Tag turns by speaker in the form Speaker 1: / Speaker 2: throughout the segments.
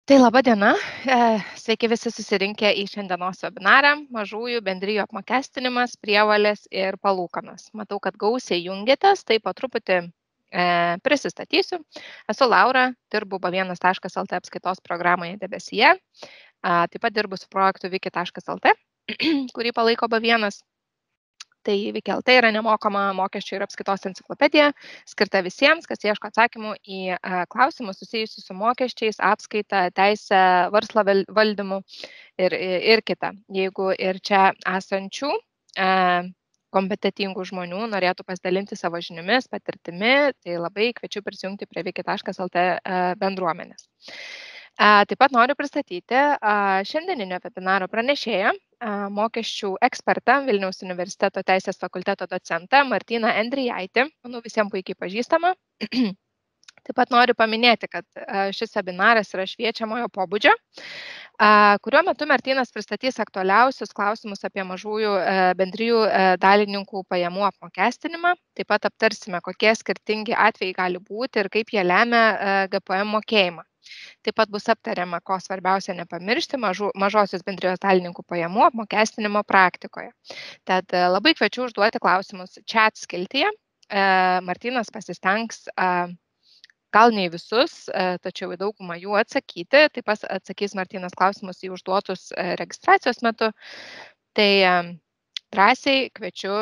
Speaker 1: Tai laba diena. Sveiki visi susirinkę į šiandienos webinarą Mažųjų bendrijų apmokestinimas, prievolės ir palūkanos. Matau, kad gausiai jungiatės, tai po truputį prisistatysiu. Esu Laura, dirbu b1.lt apskaitos programoje debesyje. Taip pat dirbu su projektu wiki.lt, kurį palaiko B1. Tai Wiki.lt yra nemokama mokesčių ir apskaitos enciklopedija, skirta visiems, kas ieško atsakymų į klausimus susijusius su mokesčiais, apskaita, teisė, verslo valdymu ir kita. Jeigu ir čia esančių kompetentingų žmonių norėtų pasidalinti savo žiniomis, patirtimi, tai labai kviečiu prisijungti prie wiki.lt bendruomenės. Taip pat noriu pristatyti šiandieninio webinaro pranešėją, mokesčių ekspertą, Vilniaus universiteto teisės fakulteto docentą Martyną Endrijaitį, manau visiems puikiai pažįstama. Taip pat noriu paminėti, kad šis webinaras yra šviečiamojo pobūdžio, kuriuo metu Martynas pristatys aktualiausius klausimus apie mažųjų bendrijų dalininkų pajamų apmokestinimą. Taip pat aptarsime, kokie skirtingi atvejai gali būti ir kaip jie lemia GPM mokėjimą. Taip pat bus aptariama, ko svarbiausia nepamiršti mažosios bendrijos dalininkų pajamų apmokestinimo praktikoje. Tad labai kviečiu užduoti klausimus chat skiltyje. Martynas pasistengs gal ne į visus, tačiau į daugumą jų atsakyti. Taip pat atsakys Martynas klausimus į užduotus registracijos metu. Tai drąsiai kviečiu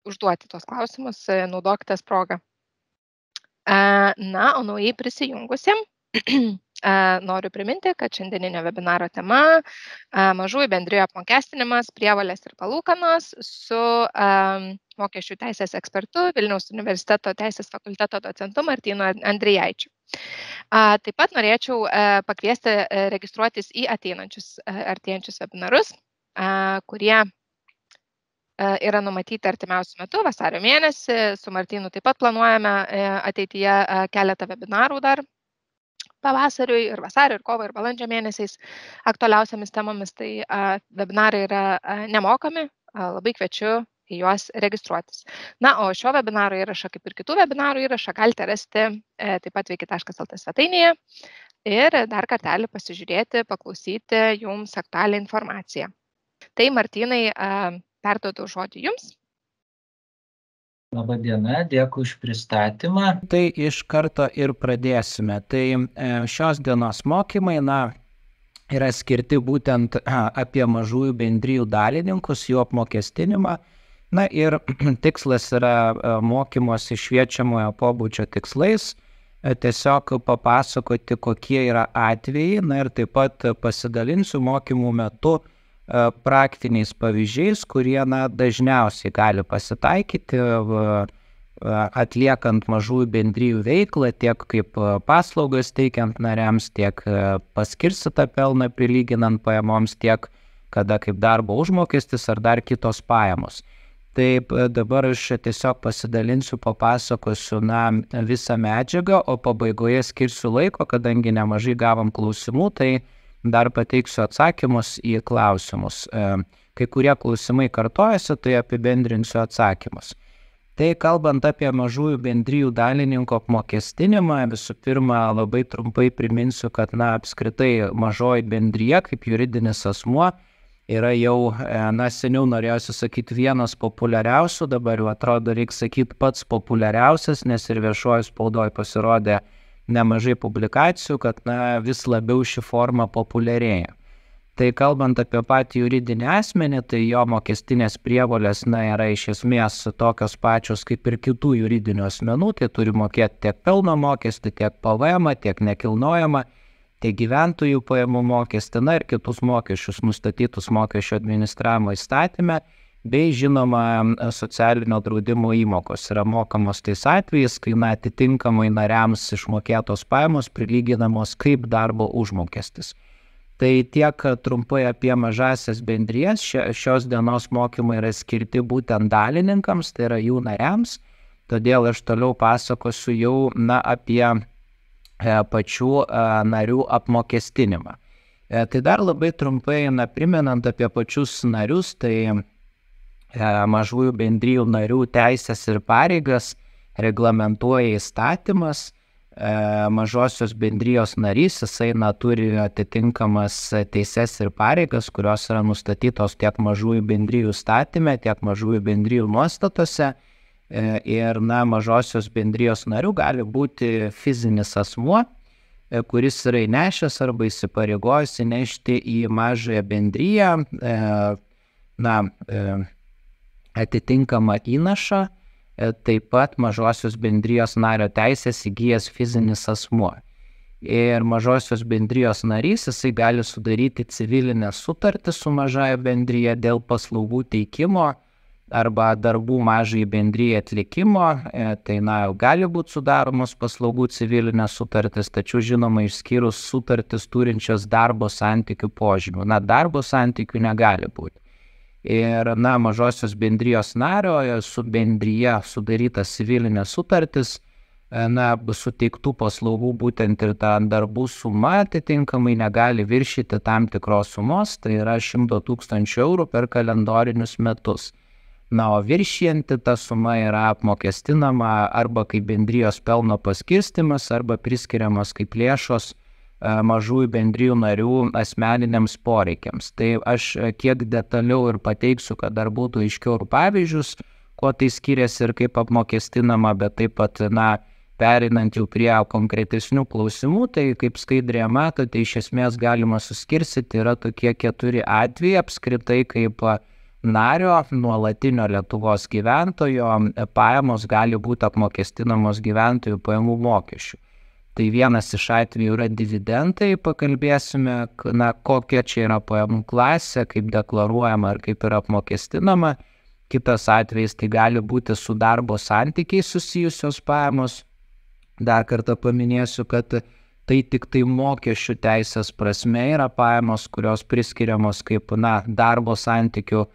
Speaker 1: užduoti tos klausimus, naudokitės progą. Na, o naujai prisijungusiem noriu priminti, kad šiandieninio webinaro tema mažųjų bendrijų apmokestinimas, prievolės ir palūkanos su mokesčių teisės ekspertu Vilniaus universiteto teisės fakulteto docentu Martynu Endrijaičiu. Taip pat norėčiau pakviesti registruotis į artėjančius webinarus, kurie yra numatyti artimiausiu metu, vasario mėnesį. Su Martynu taip pat planuojame ateityje keletą webinarų dar pavasariui ir vasario, ir kovo, ir balandžio mėnesiais aktualiausiamis temomis. Tai webinarai yra nemokami, labai kviečiu į juos registruotis. Na, o šio webinaro įrašą, kaip ir kitų webinarų įrašą, galite rasti taip pat wiki.lt svetainėje ir dar kartelį pasižiūrėti, paklausyti jums aktualią informaciją. Tai Martynai, perduodu žodį jums.
Speaker 2: Labą dieną, dėkui už pristatymą. Tai iš karto ir pradėsime. Tai šios dienos mokymai, yra skirti būtent apie mažųjų bendrijų dalininkus, jų apmokestinimą. Ir tikslas yra mokymosi šviečiamojo pobūdžio tikslais, tiesiog papasakoti, kokie yra atvejai, ir taip pat pasidalinsiu mokymų metu praktiniais pavyzdžiais, kurie dažniausiai gali pasitaikyti atliekant mažųjų bendrijų veiklą, tiek kaip paslaugas teikiant nariams, tiek paskirstytą pelną prilyginant pajamoms, tiek kada kaip darbo užmokestis ar dar kitos pajamos. Taip, dabar aš tiesiog pasidalinsiu, papasakosiu visą medžiagą, o pabaigoje skirsiu laiko, kadangi nemažai gavom klausimų, tai dar pateiksiu atsakymus į klausimus. Kai kurie klausimai kartojasi, tai apibendrinsiu atsakymus. Tai kalbant apie mažųjų bendrijų dalininkų apmokestinimą, visų pirma, labai trumpai priminsiu, kad apskritai mažoji bendrija kaip juridinis asmuo yra jau, seniau norėjusi sakyti vienas populiariausių, dabar jau atrodo reikia sakyti pats populiariausias, nes ir viešoji spaudoj pasirodė nemažai publikacijų, kad vis labiau ši forma populiarėja. Tai kalbant apie patį juridinį asmenį, tai jo mokestinės prievolės yra iš esmės tokios pačios kaip ir kitų juridinių asmenų, tai turi mokėti tiek pelno mokestį, tiek PVM, tiek nekilnojamą, tiek gyventojų pajamų mokestį, ir kitus mokesčius nustatytus mokesčio administravimo įstatyme, bei žinoma socialinio draudimo įmokos yra mokamos tais atvejais, kai atitinkamai nariams išmokėtos pajamos prilyginamos kaip darbo užmokestis. Tai tiek trumpai apie mažasias bendrijas. Šios dienos mokymai yra skirti būtent dalininkams, tai yra jų nariams, todėl aš toliau pasakosiu jau apie pačių narių apmokestinimą. Tai dar labai trumpai primenant apie pačius narius, tai mažųjų bendrijų narių teisės ir pareigas reglamentuoja įstatymas, mažosios bendrijos narys, jisai turi atitinkamas teises ir pareigas, kurios yra nustatytos tiek mažųjų bendrijų įstatyme, tiek mažųjų bendrijų nuostatose. Ir mažosios bendrijos nariu gali būti fizinis asmuo, kuris yra įnešęs arba įsipareigojęs įnešti į mažąją bendriją atitinkamą įnašą, taip pat mažosios bendrijos nario teisės įgijęs fizinis asmuo. Ir mažosios bendrijos narys, jisai gali sudaryti civilinę sutartį su mažąja bendrija dėl paslaugų teikimo arba darbų mažai bendrijai atlikimo. Tai gali būti sudaromos paslaugų civilinės sutartis, tačiau žinoma išskyrus sutartis turinčios darbo santykių požymių. Darbo santykių negali būti. Ir mažosios bendrijos nario su bendrija sudarytas civilinės sutartis, suteiktų paslaugų būtent ir ta darbų suma atitinkamai negali viršyti tam tikros sumos, tai yra 100 000 eurų per kalendorinius metus. O viršijanti ta suma yra apmokestinama arba kaip bendrijos pelno paskirstimas, arba priskiriamas kaip lėšos mažųjų bendrijų narių asmeniniams poreikiams. Tai aš kiek detaliau ir pateiksiu, kad dar būtų aiškiau ir pavyzdžius, kuo tai skiriasi ir kaip apmokestinama, bet taip pat, pereinant jau prie konkretesnių klausimų, tai kaip skaidrėje matote, iš esmės galima suskirstyti, yra tokie 4 atvejai apskritai, kaip nario nuolatinio Lietuvos gyventojo pajamos gali būti apmokestinamos gyventojų pajamų mokesčių. Tai vienas iš atvejų yra dividendai, pakalbėsime, kokia čia yra pajamų klasė, kaip deklaruojama ir kaip yra apmokestinama. Kitas atvejis tai gali būti su darbo santykiais susijusios pajamos. Dar kartą paminėsiu, kad tai tik tai mokesčių teisės prasme yra pajamos, kurios priskiriamos kaip darbo santykių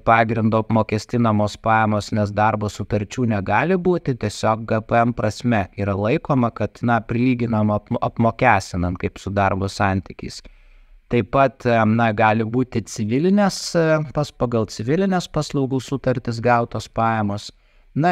Speaker 2: pagrindo apmokestinamos pajamos, nes darbo sutarčių negali būti, tiesiog GPM prasme yra laikoma, kad prilyginama apmokestinant kaip su darbo santykiais. Taip pat gali būti pagal civilinės paslaugų sutartis gautos pajamos,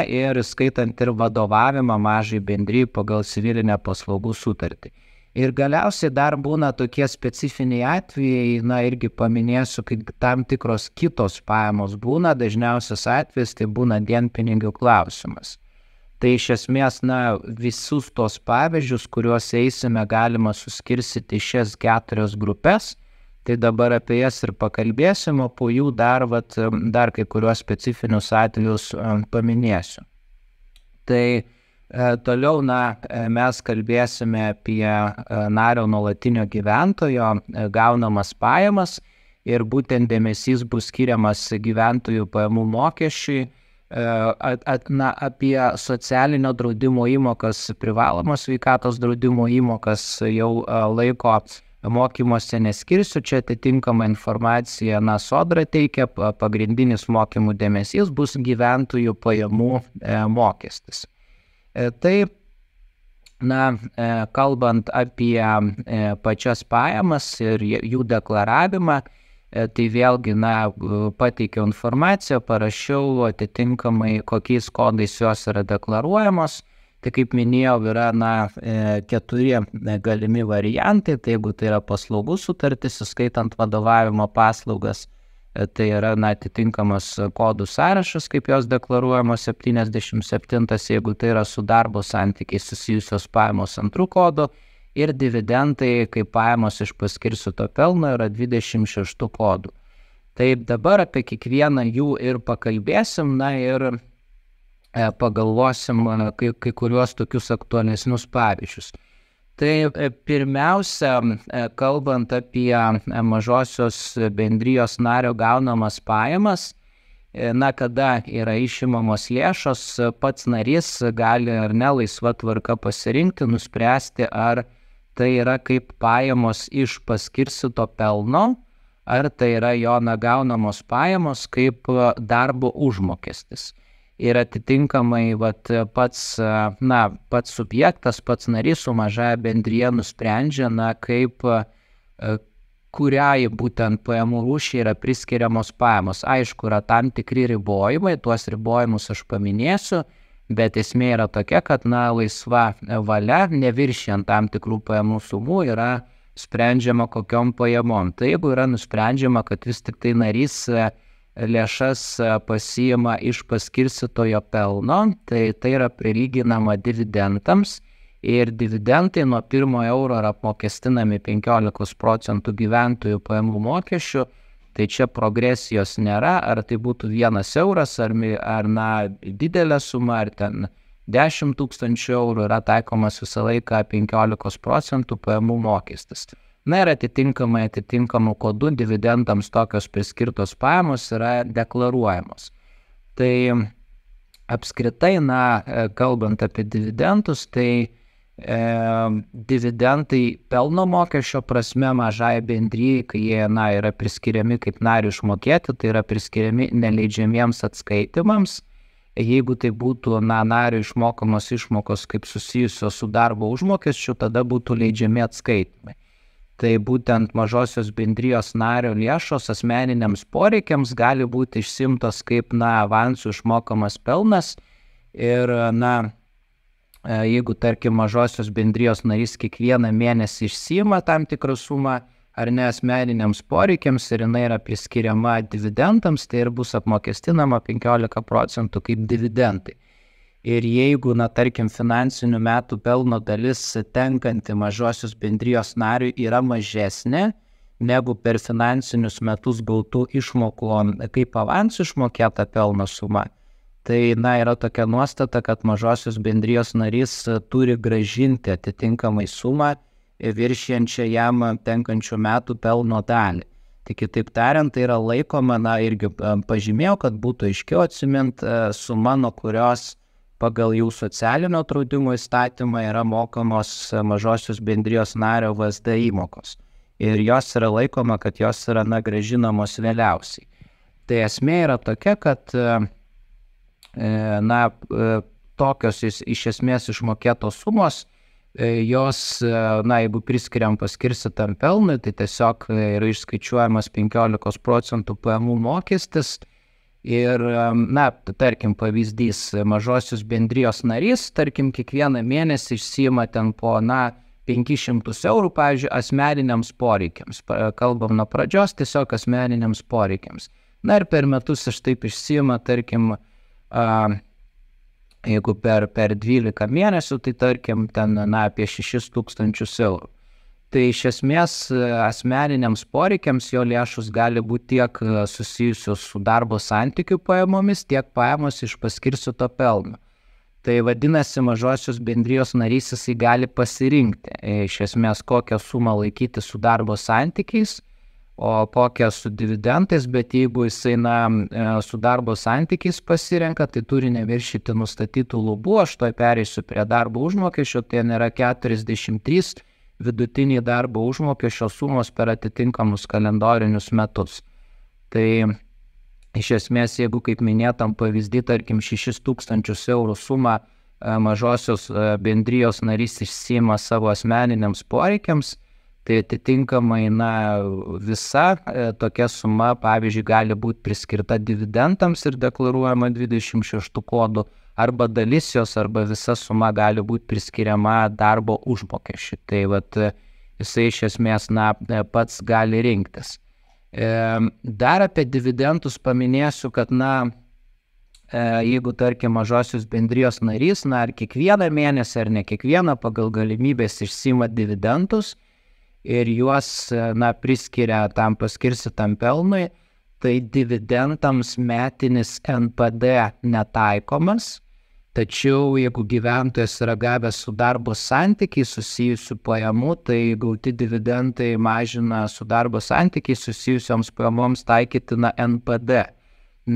Speaker 2: ir skaitant ir vadovavimą mažai bendrijai pagal civilinę paslaugų sutartį. Ir galiausiai dar būna tokie specifiniai atvejai, irgi paminėsiu, kaip tam tikros kitos pajamos būna, dažniausias atvejis tai būna dienpinigių klausimas. Tai iš esmės, visus tos pavyzdžius, kuriuos eisime, galima suskirstyti į šias 4 grupės, tai dabar apie jas ir pakalbėsim, o po jų dar kai kuriuos specifinius atvejus paminėsiu. Tai toliau mes kalbėsime apie nario nuolatinio gyventojo gaunamas pajamas ir būtent dėmesys bus skiriamas gyventojų pajamų mokesčiui, apie socialinio draudimo įmokas, privalomos sveikatos draudimo įmokas jau laiko mokymuose neskirsiu, čia atitinkama informacija Sodra teikia, pagrindinis mokymų dėmesys bus gyventojų pajamų mokestis. Tai, kalbant apie pačias pajamas ir jų deklaravimą, tai vėlgi, pateikiau informaciją, parašiau atitinkamai, kokiais kodais jos yra deklaruojamos. Tai kaip minėjau, yra 4 galimi variantai, tai jeigu tai yra paslaugų sutartis, įskaitant vadovavimo paslaugas, tai yra atitinkamas kodų sąrašas, kaip jos deklaruojamos 77, jeigu tai yra su darbo santykiais susijusios pajamos 2 kodu, ir dividendai, kaip pajamos iš paskirstyto pelno, yra 26 kodų. Tai dabar apie kiekvieną jų ir pakalbėsim, ir pagalvosim kai kuriuos tokius aktualesnius pavyzdžius. Tai pirmiausia, kalbant apie mažosios bendrijos nario gaunamas pajamas, kada yra išimamos lėšos, pats narys gali ar ne laisva tvarka pasirinkti, nuspręsti, ar tai yra kaip pajamos iš paskirstyto pelno, ar tai yra jo gaunamos pajamos kaip darbo užmokestis. Ir atitinkamai pats subjektas, pats narys su mažąja bendrija nusprendžia, kaip kuriai būtent pajamų rūšiai yra priskiriamos pajamos. Aišku, yra tam tikri ribojimai, tuos ribojimus aš paminėsiu, bet esmė yra tokia, kad laisva valia, neviršijant tam tikrų pajamų sumų, yra sprendžiama kokiom pajamom. Tai jeigu yra nusprendžiama, kad vis tik tai narys lėšas pasiima iš paskirstytojo pelno, tai yra prilyginama dividendams ir dividendai nuo 1 euro yra apmokestinami 15% gyventojų pajamų mokesčių, tai čia progresijos nėra, ar tai būtų 1 euras, ar didelė suma, ar ten 10 000 eurų, yra taikomas visą laiką 15% pajamų mokestis. Ir atitinkamų kodų dividendams tokios priskirtos pajamos yra deklaruojamos. Tai apskritai, kalbant apie dividendus, tai dividendai pelno mokesčio prasme mažai bendrijai, kai jie yra priskiriami kaip narių išmokėti, tai yra priskiriami neleidžiamiems atskaitimams. Jeigu tai būtų narių išmokamos išmokos kaip susijusios su darbo užmokesčiu, tada būtų leidžiami atskaitimai. Tai būtent mažosios bendrijos nario lėšos asmeniniams poreikiams gali būti išsimtos kaip avansų išmokamas pelnas ir jeigu tarkim mažosios bendrijos narys kiekvieną mėnesį išsiima tam tikrą sumą ar ne asmeniniams poreikiams ir jinai yra priskiriama dividendams, tai ir bus apmokestinama 15% kaip dividendai. Ir jeigu, tarkim, finansinių metų pelno dalis tenkanti mažosios bendrijos nariui yra mažesnė negu per finansinius metus gautų išmokų kaip avansų išmokėta pelno suma, tai yra tokia nuostata, kad mažosios bendrijos narys turi grąžinti atitinkamai sumą viršijančią jam tenkančių metų pelno dalį. Tai kitaip tariant, tai yra laikoma, irgi pažymėjau, kad būtų aiškiau atsimint suma, nuo kurios pagal jų socialinio draudimo įstatymą yra mokamos mažosios bendrijos nario VSD įmokos. Ir jos yra laikoma, kad jos yra grąžinamos vėliausiai. Tai esmė yra tokia, kad tokios iš esmės išmokėtos sumos, jos, jeigu priskiriam paskirstytam pelnui, tai tiesiog yra išskaičiuojamas 15% pajamų mokestis ir, tarkim, pavyzdys, mažosios bendrijos narys, tarkim, kiekvieną mėnesį išsiima ten po, 500 eurų, pavyzdžiui, asmeniniams poreikiams. Kalbam nuo pradžios, tiesiog asmeniniams poreikiams. Ir per metus aš taip išsiima, tarkim, jeigu per 12 mėnesių, tai tarkim ten apie 6 000 eurų. Tai iš esmės asmeniniams poreikiams jo lėšus gali būti tiek susijusios su darbo santykių pajamomis, tiek pajamos iš paskirstyto pelno. Tai vadinasi, mažosios bendrijos narys jisai gali pasirinkti iš esmės kokią sumą laikyti su darbo santykiais, o kokią su dividendais, bet jeigu jisai su darbo santykiais pasirenka, tai turi neviršyti nustatytų lubų. Aš tuoj pereisiu prie darbo užmokesčio, tai nėra 43 vidutiniai darbo užmokesčio sumos per atitinkamus kalendorinius metus. Tai iš esmės, jeigu kaip minėtam pavyzdį, tarkim 6 000 eurų sumą mažosios bendrijos narys išsiima savo asmeniniams poreikiams, tai atitinkamai visa tokia suma, pavyzdžiui, gali būti priskirta dividendams ir deklaruojama 26 kodų, arba dalis jos, arba visa suma gali būti priskiriama darbo užmokesčiui. Tai jisai iš esmės pats gali rinktis. Dar apie dividendus paminėsiu, kad jeigu tarkim mažosios bendrijos narys, ar kiekvieną mėnesį ar ne kiekvieną pagal galimybės išsiima dividendus ir juos priskiria tam paskirstytam pelnui, tai dividendams metinis NPD netaikomas, tačiau jeigu gyventojas yra gavęs su darbo santykiai susijusių pajamų, tai gauti dividendai mažina su darbo santykiai susijusioms pajamoms taikytina NPD,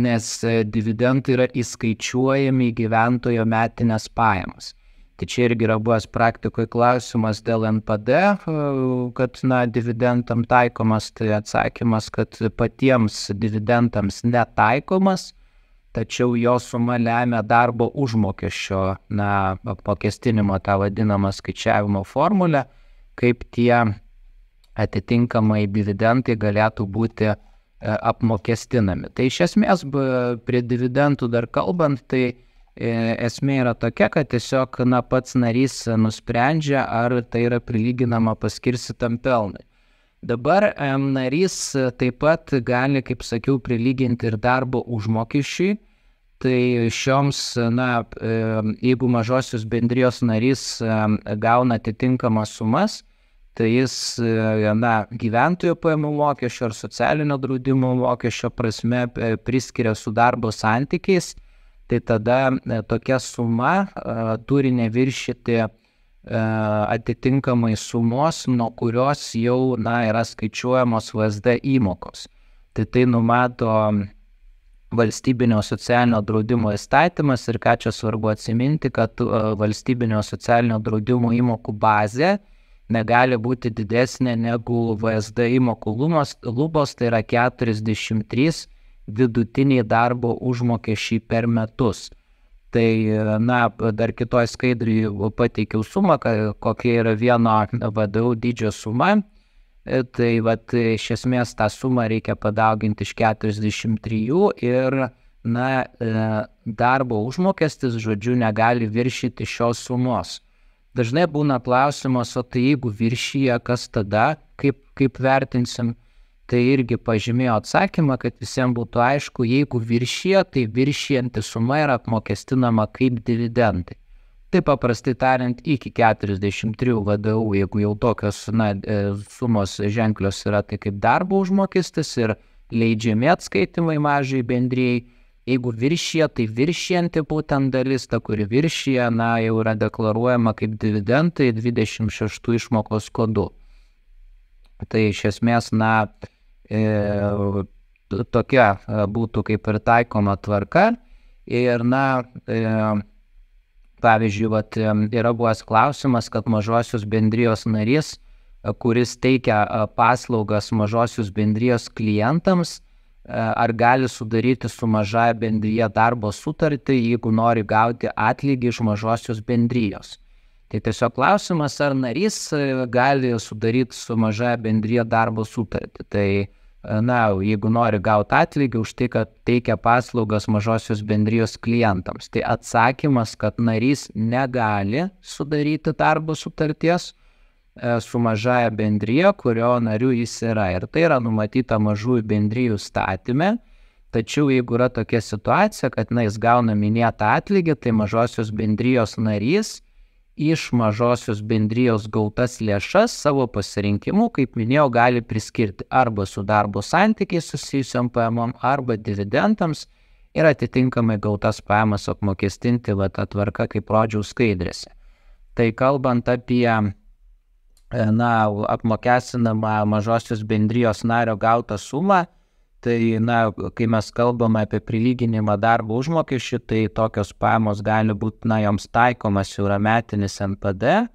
Speaker 2: nes dividendai yra įskaičiuojami į gyventojo metinės pajamas. Tai čia irgi yra buvęs praktikoje klausimas dėl NPD, kad dividendam taikomas, tai atsakymas, kad patiems dividendams netaikomas, tačiau jo suma lemia darbo užmokesčio apmokestinimo, tą vadinamą skaičiavimo formulę, kaip tie atitinkamai dividendai galėtų būti apmokestinami. Tai iš esmės prie dividendų dar kalbant, tai Esmė yra tokia, kad tiesiog pats narys nusprendžia, ar tai yra prilyginama paskirstytam pelnui. Dabar narys taip pat gali, kaip sakiau, prilyginti ir darbo užmokesčiui. Tai šioms, jeigu mažosios bendrijos narys gauna atitinkamas sumas, tai jis gyventojų pajamų mokesčio ar socialinio draudimo mokesčio prasme priskiria su darbo santykiais, tai tada tokia suma turi neviršyti atitinkamai sumos, nuo kurios jau yra skaičiuojamos VSD įmokos. Tai numato valstybinio socialinio draudimo įstatymas ir ką čia svarbu atsiminti, kad valstybinio socialinio draudimo įmokų bazė negali būti didesnė negu VSD įmokų lubos, tai yra 43 vidutiniai darbo užmokesčiai per metus. Tai, dar kitoj skaidrį pateikiau sumą, kokia yra vieno VDU dydžio suma. Tai, iš esmės tą sumą reikia padauginti iš 43 ir, darbo užmokestis, žodžiu, negali viršyti šios sumos. Dažnai būna klausimas, o tai jeigu viršyje, kas tada, kaip vertinsim? Tai irgi pažymėjo atsakymą, kad visiems būtų aišku, jeigu viršyje, tai viršijanti suma yra apmokestinama kaip dividendai. Tai paprastai tariant, iki 43 VDU, jeigu jau tokios sumos ženklios yra, tai kaip darbo užmokestis ir leidžiami atskaitimai mažai bendrijai. Jeigu viršyje, tai viršijanti būtent dalis, ta kuri viršyje, jau yra deklaruojama kaip dividendai 26 išmokos kodu. Tai iš esmės, tokia būtų kaip ir taikoma tvarka. Ir, pavyzdžiui, yra buvęs klausimas, kad mažosios bendrijos narys, kuris teikia paslaugas mažosios bendrijos klientams, ar gali sudaryti su maža bendrija darbo sutartį, jeigu nori gauti atlygį iš mažosios bendrijos. Tai tiesiog klausimas, ar narys gali sudaryti su maža bendrija darbo sutartį. Tai, jeigu nori gauti atlygį už tai, kad teikia paslaugas mažosios bendrijos klientams, tai atsakymas, kad narys negali sudaryti darbo sutarties su mažaja bendrija, kurio nariu jis yra. Ir tai yra numatyta mažųjų bendrijų įstatyme. Tačiau jeigu yra tokia situacija, kad jis gauna minėtą atlygį, tai mažosios bendrijos narys iš mažosios bendrijos gautas lėšas savo pasirinkimu, kaip minėjau, gali priskirti arba su darbo santykiais susijusiam pajamom, arba dividendams ir atitinkamai gautas pajamas apmokestinti tą tvarką, kaip rodžiau skaidrėse. Tai kalbant apie apmokestinamą mažosios bendrijos nario gautą sumą, tai, kai mes kalbame apie prilyginimą darbo užmokesčių, tai tokios pajamos gali būti, joms taikomas jau yra metinis NPD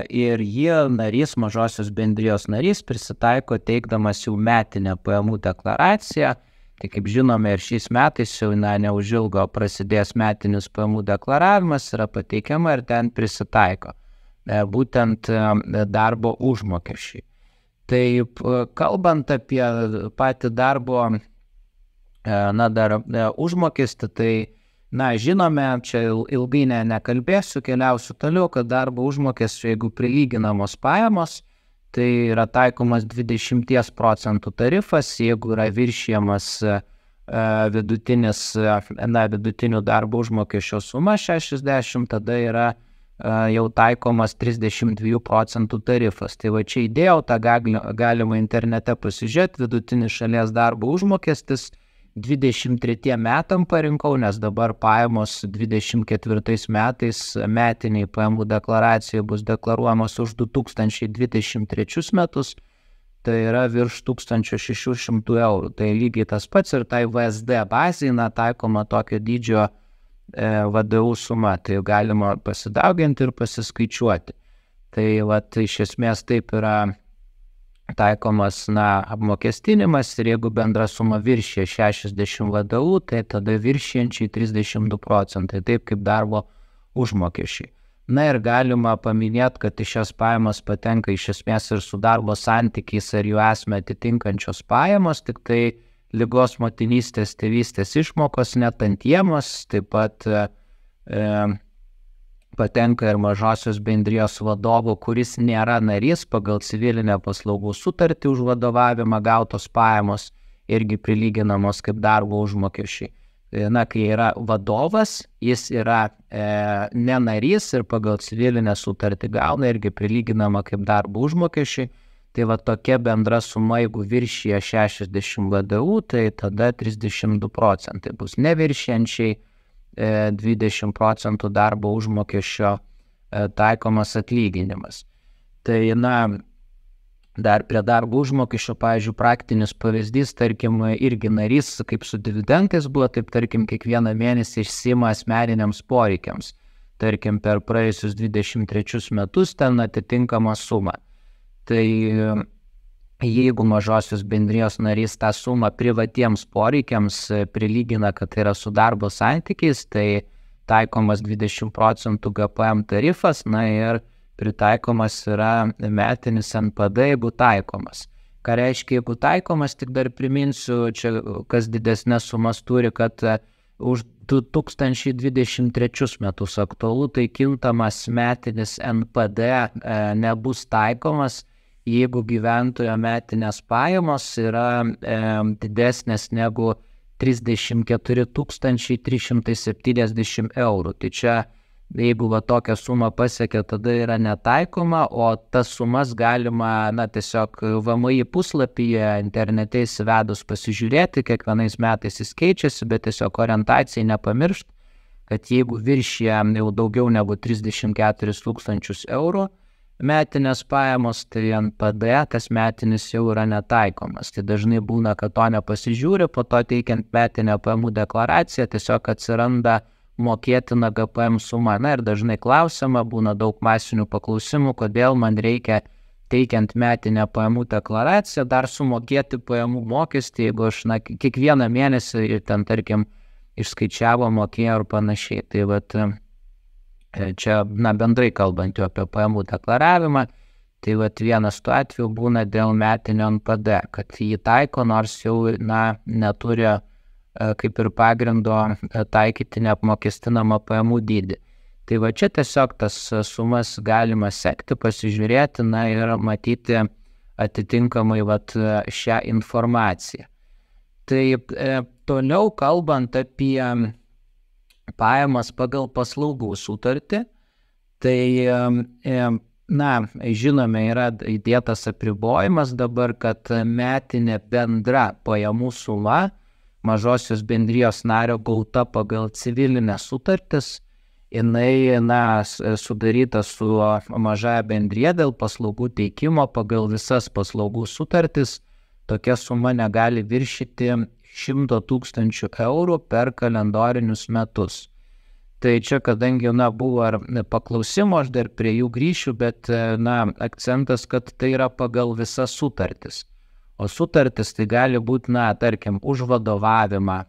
Speaker 2: ir jie narys, mažosios bendrijos narys, prisitaiko teikdamas jau metinę pajamų deklaraciją. Tai kaip žinome, ir šiais metais jau neužilgo prasidės metinis pajamų deklaravimas, yra pateikiama ir ten prisitaiko būtent darbo užmokesčiai. Taip, kalbant apie patį darbo užmokestį, tai žinome, čia ilgai nekalbėsiu, keliausiu toliau, kad darbo užmokesčio, jeigu prilyginamos pajamos, tai yra taikomas 20% tarifas, jeigu yra viršijamas vidutinių darbo užmokesčio suma 60, tada yra jau taikomas 32% tarifas. Tai čia įdėjau, tą galima internete pasižiūrėti, vidutinis šalies darbo užmokestis 23 metam parinkau, nes dabar pajamos 24 metais metiniai pajamų deklaracijai bus deklaruojamos už 2023 metus, tai yra virš 1600 eurų. Tai lygiai tas pats ir tai VSD bazai taikoma tokio dydžio VDU suma, tai galima pasidauginti ir pasiskaičiuoti. Tai iš esmės taip yra taikomas apmokestinimas ir jeigu bendra suma viršė 60 VDU, tai tada viršijančiai 32%, taip kaip darbo užmokesčiai. Ir galima paminėti, kad iš šios pajamos patenka iš esmės ir su darbo santykiais ar jų esmę atitinkančios pajamos, tik tai ligos, motinystės, tėvystės išmokos netantiems, taip pat patenka ir mažosios bendrijos vadovo, kuris nėra narys, pagal civilinę paslaugų sutartį už vadovavimą gautos pajamos irgi prilyginamos kaip darbo užmokesčiai. Kai yra vadovas, jis yra ne narys ir pagal civilinę sutartį gauna irgi prilyginama kaip darbo užmokesčiai. Tai va tokia bendra suma, jeigu viršyje 60 VDU, tai tada 32 procentai bus neviršiančiai 20% darbo užmokesčio taikomas atlyginimas. Tai dar prie darbo užmokesčio, pavyzdžiui, praktinis pavyzdys, tarkim, irgi narys, kaip su dividendais buvo, taip tarkim, kiekvieną mėnesį išsiima asmeniniams poreikiams. Tarkim, per praėjusius 23 metus ten atitinkamą sumą. Tai jeigu mažosios bendrijos narys tą sumą privatiems poreikiams prilygina, kad tai yra su darbo santykiais, tai taikomas 20% GPM tarifas, ir pritaikomas yra metinis NPD, jeigu taikomas. Ką reiškia, jeigu taikomas, tik dar priminsiu, čia kas didesnės sumas turi, kad už 2023 metus aktualu, tai kintamas metinis NPD nebus taikomas, jeigu gyventojo metinės pajamos yra didesnės negu 34 370 eurų. Tai čia, jeigu tokią sumą pasiekia, tada yra netaikoma, o tas sumas galima tiesiog VMI puslapyje internete įsivedus pasižiūrėti, kiekvienais metais jis keičiasi, bet tiesiog orientacijai nepamiršt, kad jeigu viršyje jau daugiau negu 34 000 eurų metinės pajamos, tai NPD tas metinis jau yra netaikomas. Tai dažnai būna, kad to nepasižiūri, po to teikiant metinę pajamų deklaraciją tiesiog atsiranda mokėtina GPM suma. Ir dažnai klausiama, būna daug masinių paklausimų, kodėl man reikia teikiant metinę pajamų deklaraciją dar sumokėti pajamų mokestį, jeigu aš kiekvieną mėnesį ir ten, tarkim, išskaičiavo, mokėjo ir panašiai. Tai čia, bendrai kalbant jau apie pajamų deklaravimą, tai vienas tų atveju būna dėl metinio NPD, kad jį taiko, nors jau, neturi kaip ir pagrindo taikyti neapmokestinamą pajamų dydį. Tai čia tiesiog tas sumas galima sekti, pasižiūrėti, ir matyti atitinkamai šią informaciją. Tai toliau kalbant apie pajamas pagal paslaugų sutartį, tai, žinome, yra įdėtas apribojimas dabar, kad metinė bendra pajamų suma mažosios bendrijos nario gauta pagal civilinę sutartis, jinai, sudaryta su mažąja bendrija dėl paslaugų teikimo pagal visas paslaugų sutartis, tokia suma negali viršyti 100 000 eurų per kalendorinius metus. Tai čia, kadangi, buvo ar paklausimo, aš dar prie jų grįšiu, bet, akcentas, kad tai yra pagal visas sutartis. O sutartis tai gali būti, tarkim, už vadovavimą,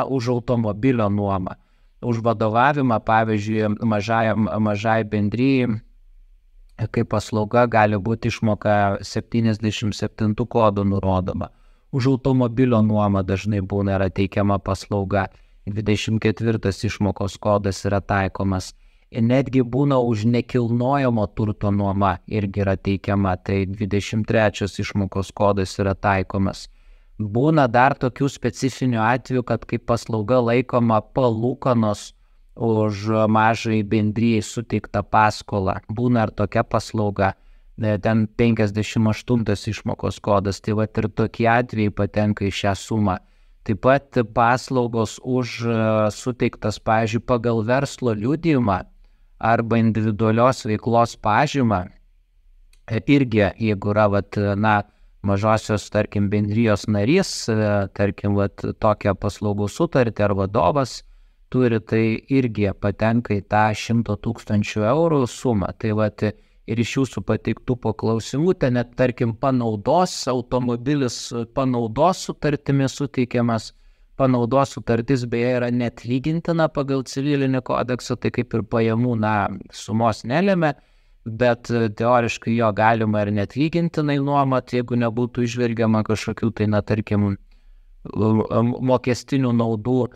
Speaker 2: už automobilio nuomą. Už vadovavimą, pavyzdžiui, mažai bendrijai, kaip paslauga, gali būti išmoka 77 kodų nurodoma. Už automobilio nuomą dažnai būna yra teikiama paslauga, 24 išmokos kodas yra taikomas. Ir netgi būna už nekilnojamo turto nuoma irgi yra teikiama, tai 23 išmokos kodas yra taikomas. Būna dar tokių specifinių atvejų, kad kaip paslauga laikoma palūkanos už mažai bendrijai suteiktą paskolą. Būna ir tokia paslauga, ten 58 išmokos kodas, tai ir tokie atvejai patenka į šią sumą. Taip pat paslaugos už suteiktas, pavyzdžiui, pagal verslo liudijimą arba individualios veiklos pažymą, irgi, jeigu yra, mažosios, tarkim, bendrijos narys, tarkim, tokią paslaugų sutartį ar vadovas turi, tai irgi patenka į tą 100 000 eurų sumą. Tai ir iš jūsų pateiktų paklausimų, ten net, tarkim, automobilis panaudos sutartimi suteikiamas. Panaudos sutartis beje yra neatlygintina pagal civilinį kodeksą, tai kaip ir pajamų, sumos nelėmė, bet teoriškai jo galima ir neatlygintinai nuomoti, jeigu nebūtų išvelgiama kažkokių tai, tarkim, mokestinių naudų,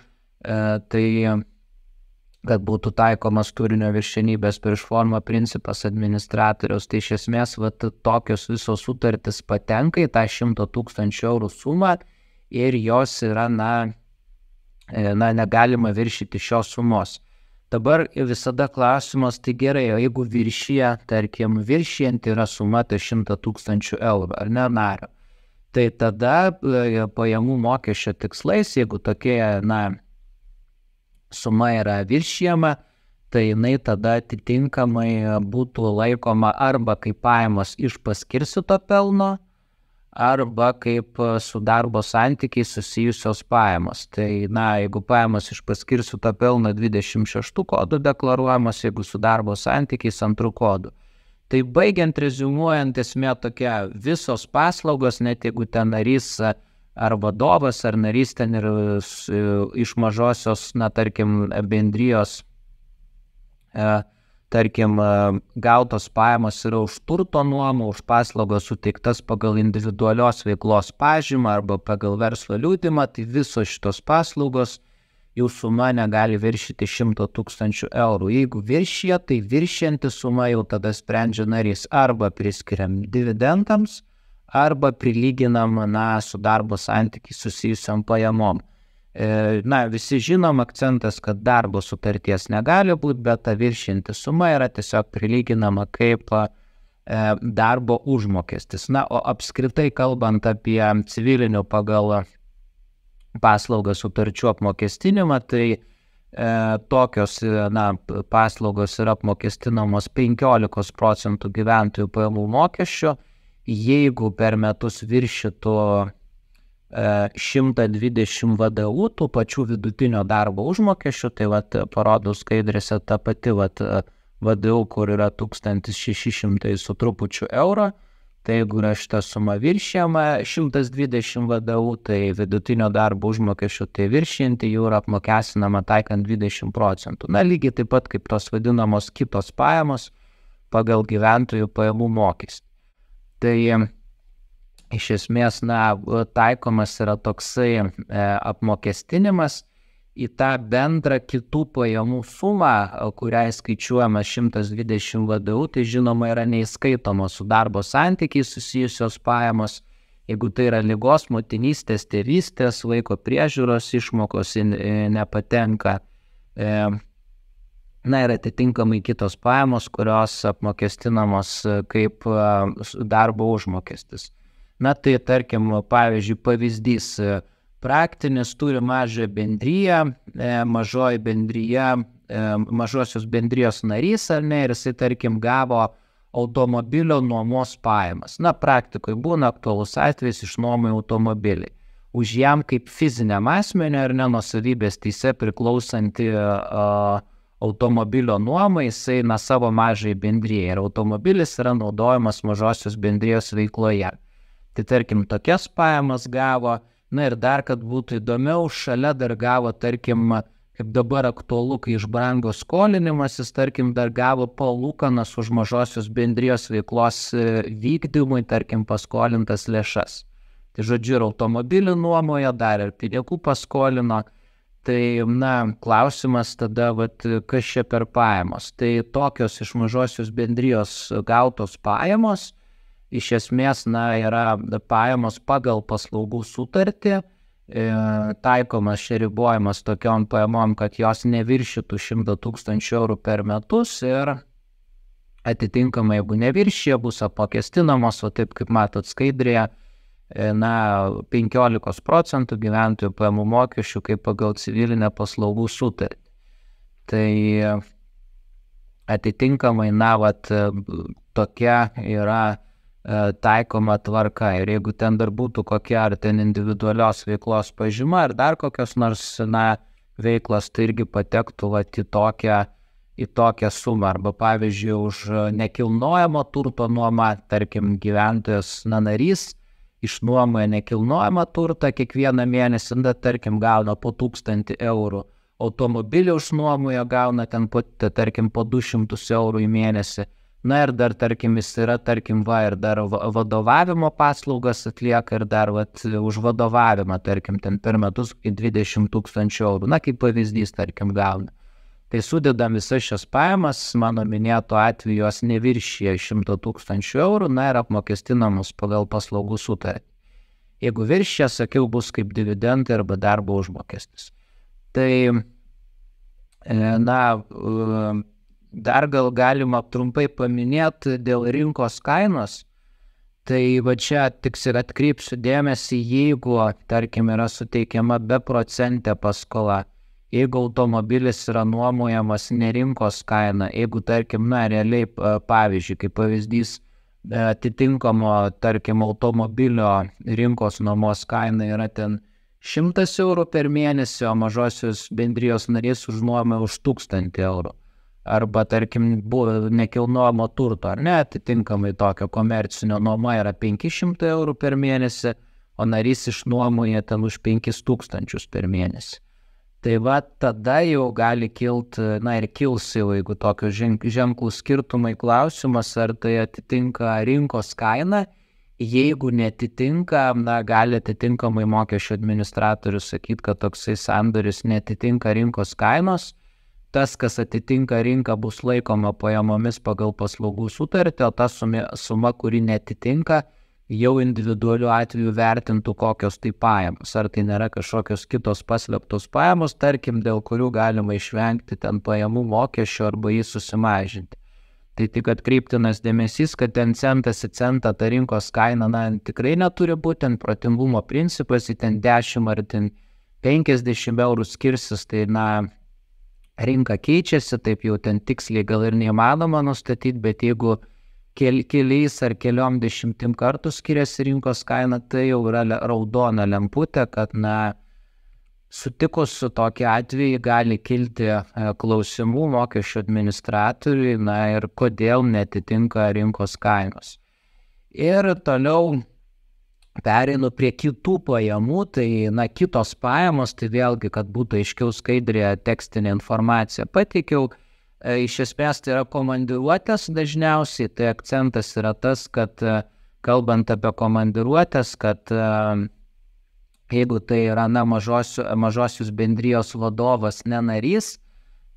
Speaker 2: tai kad būtų taikomas turinio viršenybės prieš formą principas administratoriaus, tai iš esmės tokios visos sutartys patenka į tą 100 000 eurų sumą ir jos yra, negalima viršyti šios sumos. Dabar visada klausimas, tai gerai, o jeigu viršijant yra suma tai 100 000 eurų, ar ne, nario, tai tada pajamų mokesčio tikslais, jeigu tokie, suma yra viršijama, tai jinai tada atitinkamai būtų laikoma arba kaip pajamos iš paskirstyto pelno, arba kaip su darbo santykiais susijusios pajamos. Tai, jeigu pajamos iš paskirstyto pelno 26 kodų deklaruojamos, jeigu su darbo santykiais 2 kodų. Tai baigiant, reziumuojant, esmė tokia, visos paslaugos, net jeigu ten narys ar vadovas, ar narys ten ir iš mažosios, tarkim, bendrijos, gautos pajamos yra už turto nuomą, už paslaugos suteiktas pagal individualios veiklos pažymą arba pagal verslo liudijimą, tai visos šitos paslaugos jų suma negali viršyti 100 000 eurų. Jeigu viršija, tai viršijanti suma jau tada sprendžia narys, arba priskiriam dividendams, arba prilyginam, su darbo santykiai susijusiam pajamom. Visi žinom akcentas, kad darbo sutarties negali būti, bet ta viršijanti suma yra tiesiog prilyginama kaip darbo užmokestis. O apskritai kalbant apie civilinių pagal paslaugą sutarčių apmokestinimą, tai tokios paslaugos yra apmokestinamos 15% gyventojų pajamų mokesčio, jeigu per metus viršytų 120 VDU tų pačių vidutinio darbo užmokesčio, tai parodau skaidrėse ta pati VDU, kur yra 1600 su trupučiu euro, tai jeigu yra šita suma viršijama 120 VDU, tai vidutinio darbo užmokesčio tai viršijanti jau yra apmokestinama taikant 20%. Lygiai taip pat kaip tos vadinamos kitos pajamos pagal gyventojų pajamų mokestį. Tai iš esmės, taikomas yra toksai apmokestinimas į tą bendrą kitų pajamų sumą, kuriai skaičiuojama 120 VDU, tai žinoma yra neįskaitomos su darbo santykiai susijusios pajamos, jeigu tai yra ligos, motinystės, tėvystės, vaiko priežiūros išmokos nepatenka, ir atitinkamai kitos pajamos, kurios apmokestinamos kaip darbo užmokestis. Tai tarkim, pavyzdžiui, pavyzdys praktinis, turi mažą bendriją, mažoji bendrija, mažosios bendrijos narys, ar ne, ir jisai, tarkim, gavo automobilio nuomos pajamas. Praktikoje būna aktualus atvejis, išnuomoja automobilį. Už jam kaip fiziniam asmeniu, ar ne, nuosavybės teise priklausanti automobilio nuomą, jisai savo mažai bendrijai ir automobilis yra naudojamas mažosios bendrijos veikloje. Tai tarkim, tokias pajamas gavo, ir dar, kad būtų įdomiau, šalia dar gavo, tarkim, kaip dabar aktualu, kai išbrango skolinimas, jis, tarkim, dar gavo palūkanas už mažosios bendrijos veiklos vykdymui, tarkim, paskolintas lėšas. Tai žodžiu, ir automobilį nuomoja, dar ir pinigų paskolino. Tai, klausimas tada, kas čia per pajamos. Tai tokios iš mažosios bendrijos gautos pajamos, iš esmės, yra pajamos pagal paslaugų sutartį, taikomas čia ribojimas tokiom pajamom, kad jos neviršytų 100 000 eurų per metus ir atitinkamai, jeigu neviršyje, bus apmokestinamos, o taip kaip matot skaidrėje, 15% gyventojų pajamų mokesčių kaip pagal civilinę paslaugų sutartį. Tai atitinkamai, tokia yra taikoma tvarka. Ir jeigu ten dar būtų kokia ar ten individualios veiklos pažyma ar dar kokios nors veiklos, tai irgi patektų į tokią sumą. Arba pavyzdžiui, už nekilnojamo turto nuomą, tarkim, gyventojas narys išnuomoja nekilnojamą turtą kiekvieną mėnesį, tarkim, gauna po 1000 eurų. Automobilį išnuomoja, gauna ten, tarkim, po 200 eurų į mėnesį. Na ir dar, tarkim, jis yra, tarkim, ir dar vadovavimo paslaugas atlieka ir dar už vadovavimą, tarkim, ten per metus 20 000 eurų, na kaip pavyzdys, tarkim, gauna. Tai sudedam visas šias pajamas, mano minėto atveju jos neviršyje 100 000 eurų, na ir apmokestinamos pagal paslaugų sutartį. Jeigu viršyje, sakiau, bus kaip dividendai arba darbo užmokestis. Tai, dar gal galima trumpai paminėti dėl rinkos kainos. Tai va čia tik ir atkreipsiu dėmesį, jeigu, tarkim, yra suteikiama beprocentė paskola, jeigu automobilis yra nuomojamas ne rinkos kaina, jeigu, tarkim, realiai, pavyzdžiui, kaip pavyzdys, atitinkamo, tarkim, automobilio rinkos nuomos kaina yra ten 100 eurų per mėnesį, o mažosios bendrijos narys užnuomoja už 1000 eurų. Arba, tarkim, nekilnojamo turto, ar ne, atitinkamai tokio komercinio nuoma yra 500 eurų per mėnesį, o narys išnuomoja ten už 5000 per mėnesį. Tai va, tada jau gali kilti, ir kils jau, jeigu tokio ženklų skirtumai klausimas, ar tai atitinka rinkos kainą. Jeigu netitinka, gali atitinkamai mokesčių administratorius sakyti, kad toksai sandoris netitinka rinkos kainos. Tas, kas atitinka rinką, bus laikoma pajamomis pagal paslaugų sutartį, o ta suma, kuri netitinka, jau individualiu atveju vertintų kokios tai pajamos. Ar tai nėra kažkokios kitos paslėptos pajamos, tarkim, dėl kurių galima išvengti ten pajamų mokesčio arba jį susimažinti. Tai tik atkreiptinas dėmesys, kad ten centas į centą ta rinkos kaina tikrai neturi būti, ten protingumo principas, į ten 10 ar ten 50 eurų skirsis, tai rinka keičiasi, taip jau ten tiksliai gal ir neįmanoma nustatyti, bet jeigu keliais ar keliom 10 kartų skiriasi rinkos kaina, tai jau yra raudona lemputė, kad sutikus su tokia atveju gali kilti klausimų mokesčių administratoriui, ir kodėl netitinka rinkos kainos. Ir toliau pereinu prie kitų pajamų, tai kitos pajamos, tai vėlgi, kad būtų aiškiau skaidrė tekstinė informacija pateikiau, iš esmės tai yra komandiruotės dažniausiai, tai akcentas yra tas, kad kalbant apie komandiruotės, kad jeigu tai yra mažosios bendrijos vadovas ne narys,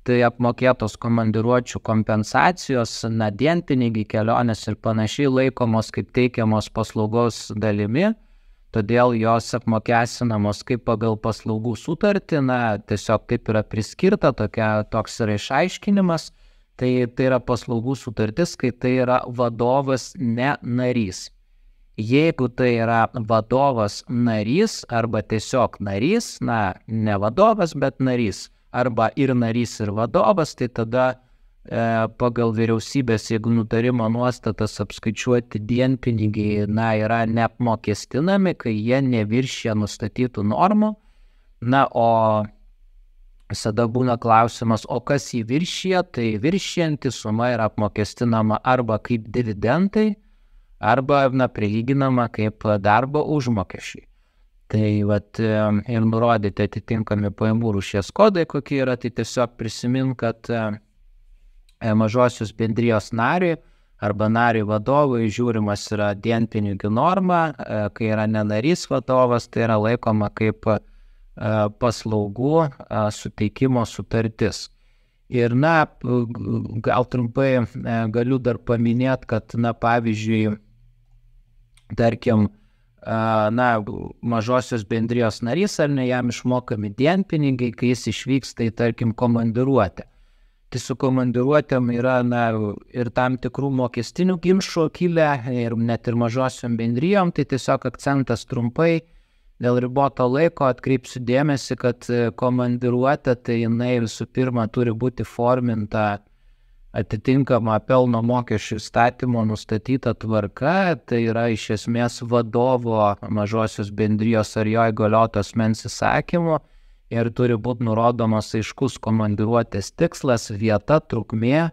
Speaker 2: tai apmokėtos komandiruočių kompensacijos, dienpinigiai, kelionės ir panašiai laikomos kaip teikiamos paslaugos dalimi, todėl jos apmokestinamos kaip pagal paslaugų sutartį, tiesiog taip yra priskirta, toks yra išaiškinimas, tai yra paslaugų sutartis, kai tai yra vadovas ne narys. Jeigu tai yra vadovas narys arba tiesiog narys, ne vadovas, bet narys, arba ir narys ir vadovas, tai tada pagal vyriausybės, jeigu nutarimo nuostatas apskaičiuoti dienpinigiai, yra neapmokestinami, kai jie neviršija nustatytų normų, o visada būna klausimas, o kas jį viršija, tai viršijanti suma yra apmokestinama arba kaip dividendai, arba prilyginama kaip darbo užmokesčiai. Tai ir nurodyti atitinkami pajamų rūšies kodai, kokie yra, tai tiesiog prisimint, kad mažosios bendrijos nariui arba nariui vadovui žiūrimas yra dienpinigių norma, kai yra nenarys vadovas, tai yra laikoma kaip paslaugų suteikimo sutartis. Ir gal trumpai galiu dar paminėti, kad pavyzdžiui, tarkim, mažosios bendrijos narys ar ne, jam išmokami dienpinigiai, kai jis išvyksta į, tarkim, komandiruotę. Tai su komandiruotėm yra ir tam tikrų mokestinių ginčų kilę, ir net ir mažosiom bendrijom, tai tiesiog akcentas trumpai, dėl riboto laiko atkreipsiu dėmesį, kad komandiruotė, tai jinai visų pirma turi būti forminta atitinkama pelno mokesčių įstatymo nustatyta tvarka, tai yra iš esmės vadovo mažosios bendrijos ar jo įgalioto asmens įsakymu, ir turi būti nurodomas aiškus komandiruotės tikslas, vieta, trukmė.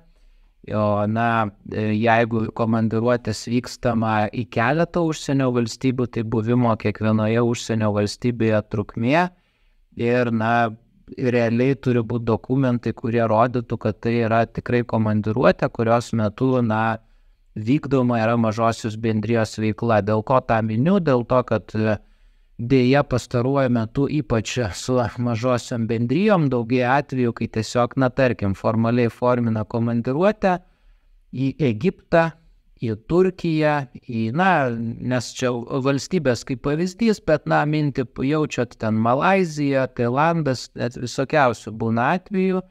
Speaker 2: Jeigu komandiruotės vykstama į keletą užsienio valstybių, tai buvimo kiekvienoje užsienio valstybėje trukmė ir realiai turi būti dokumentai, kurie rodytų, kad tai yra tikrai komandiruotė, kurios metu vykdoma yra mažosios bendrijos veikla. Dėl ko tą miniu? Dėl to, kad dėja pastaruoju metu ypač su mažosiom bendrijom daugėja atvejų, kai tiesiog, tarkim, formaliai formina komandiruotę į Egiptą, į Turkiją, nes čia valstybės kaip pavyzdys, bet, mintį jaučiat ten Malaizija, Tailandas, net visokiausių būna atvejų.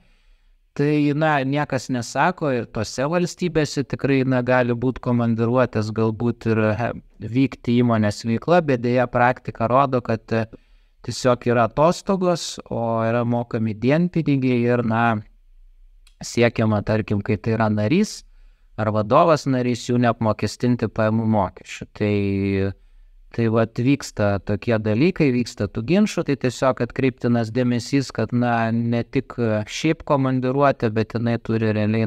Speaker 2: Tai, niekas nesako ir tose valstybėse tikrai, gali būti komandiruotės, galbūt ir vykti įmonės veikla, bet dėja praktika rodo, kad tiesiog yra atostogos, o yra mokami dienpinigiai ir, siekiama, tarkim, kai tai yra narys ar vadovas narys, jų neapmokestinti pajamų mokesčių. Tai vyksta tokie dalykai, vyksta tų ginčų, tai tiesiog atkreiptinas dėmesys, kad ne tik šiaip komandiruotė, bet jinai turi realiai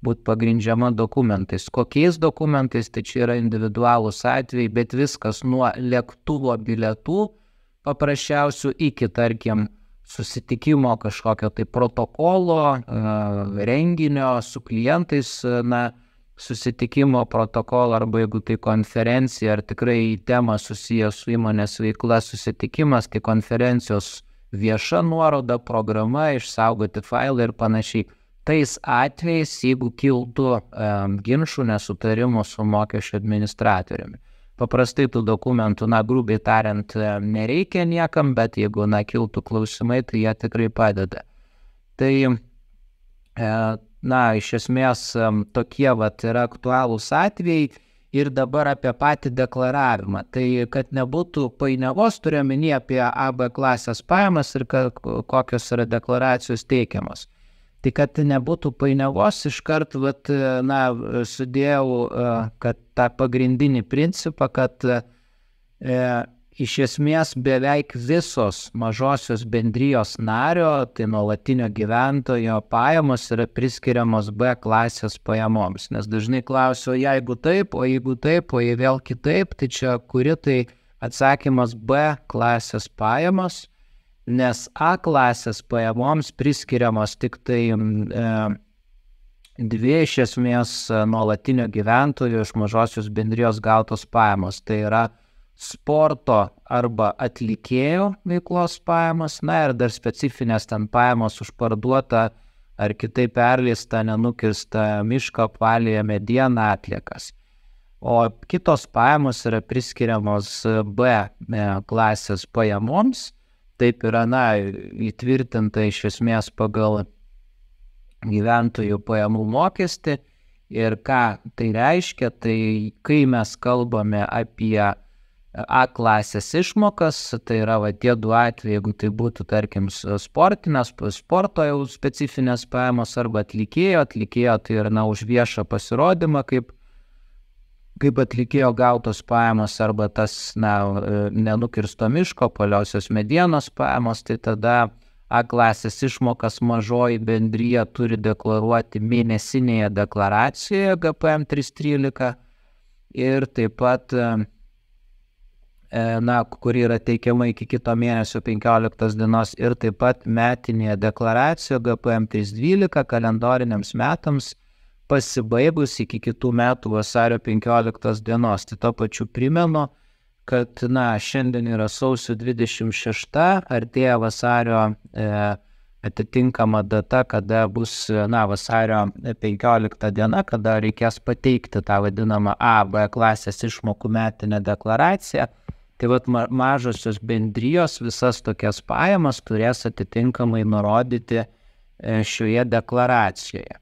Speaker 2: būti pagrindžiama dokumentais. Kokiais dokumentais, tai čia yra individualūs atvejai, bet viskas nuo lėktuvo bilietų paprasčiausių iki, tarkim, susitikimo kažkokio tai protokolo, renginio su klientais, susitikimo protokolo, arba jeigu tai konferencija, ar tikrai tema susijęs su įmonės veikla susitikimas, tai konferencijos vieša nuoroda, programa, išsaugoti failą ir panašiai. Tais atvejais, jeigu kiltų ginčų, nesutarimų su mokesčių administratoriumi. Paprastai tų dokumentų, grubiai tariant, nereikia niekam, bet jeigu, kiltų klausimai, tai jie tikrai padeda. Tai, iš esmės, tokie yra aktualūs atvejai ir dabar apie patį deklaravimą. Tai, kad nebūtų painiavos, turiu omeny apie AB klasės pajamas ir kokios yra deklaracijos teikiamos. Tai, kad nebūtų painiavos, iškart sudėjau, kad tą pagrindinį principą, kad iš esmės beveik visos mažosios bendrijos nario, tai nuolatinio gyventojo pajamos yra priskiriamos B klasės pajamoms. Nes dažnai klausiu, jeigu taip, o jei vėl kitaip, tai čia kuri tai atsakymas B klasės pajamos. Nes A klasės pajamoms priskiriamos tik tai dvi iš esmės nuolatinio gyventojo iš mažosios bendrijos gautos pajamos. Tai yra sporto arba atlikėjo veiklos pajamos, ir dar specifinės ten pajamos už parduotą ar kitaip perleistą nenukirstą mišką, apvalėją medieną, atliekas. O kitos pajamos yra priskiriamos B klasės pajamoms. Taip yra, įtvirtinta iš esmės pagal gyventojų pajamų mokestį. Ir ką tai reiškia, tai kai mes kalbame apie A klasės išmokas, tai yra tie du atvejai, jeigu tai būtų, tarkim, sporto jau specifinės pajamos arba atlikėjo tai yra už viešą pasirodymą, kaip atlikėjo gautos pajamos arba tas nenukirsto miško, paliosios medienos pajamos, tai tada A klasės išmokas mažoji bendrija turi deklaruoti mėnesinėje deklaracijoje GPM 313 ir taip pat, kuri yra teikiama iki kito mėnesio 15 dienos ir taip pat metinėje deklaracijoje GPM 312 kalendoriniams metams pasibaigus iki kitų metų vasario 15 dienos. Tai to pačiu primenu, kad šiandien yra sausio 26, artėja vasario atitinkama data, kada bus vasario 15 diena, kada reikės pateikti tą vadinamą A, B klasės išmokų metinę deklaraciją. Tai mažosios bendrijos visas tokias pajamas turės atitinkamai nurodyti šioje deklaracijoje.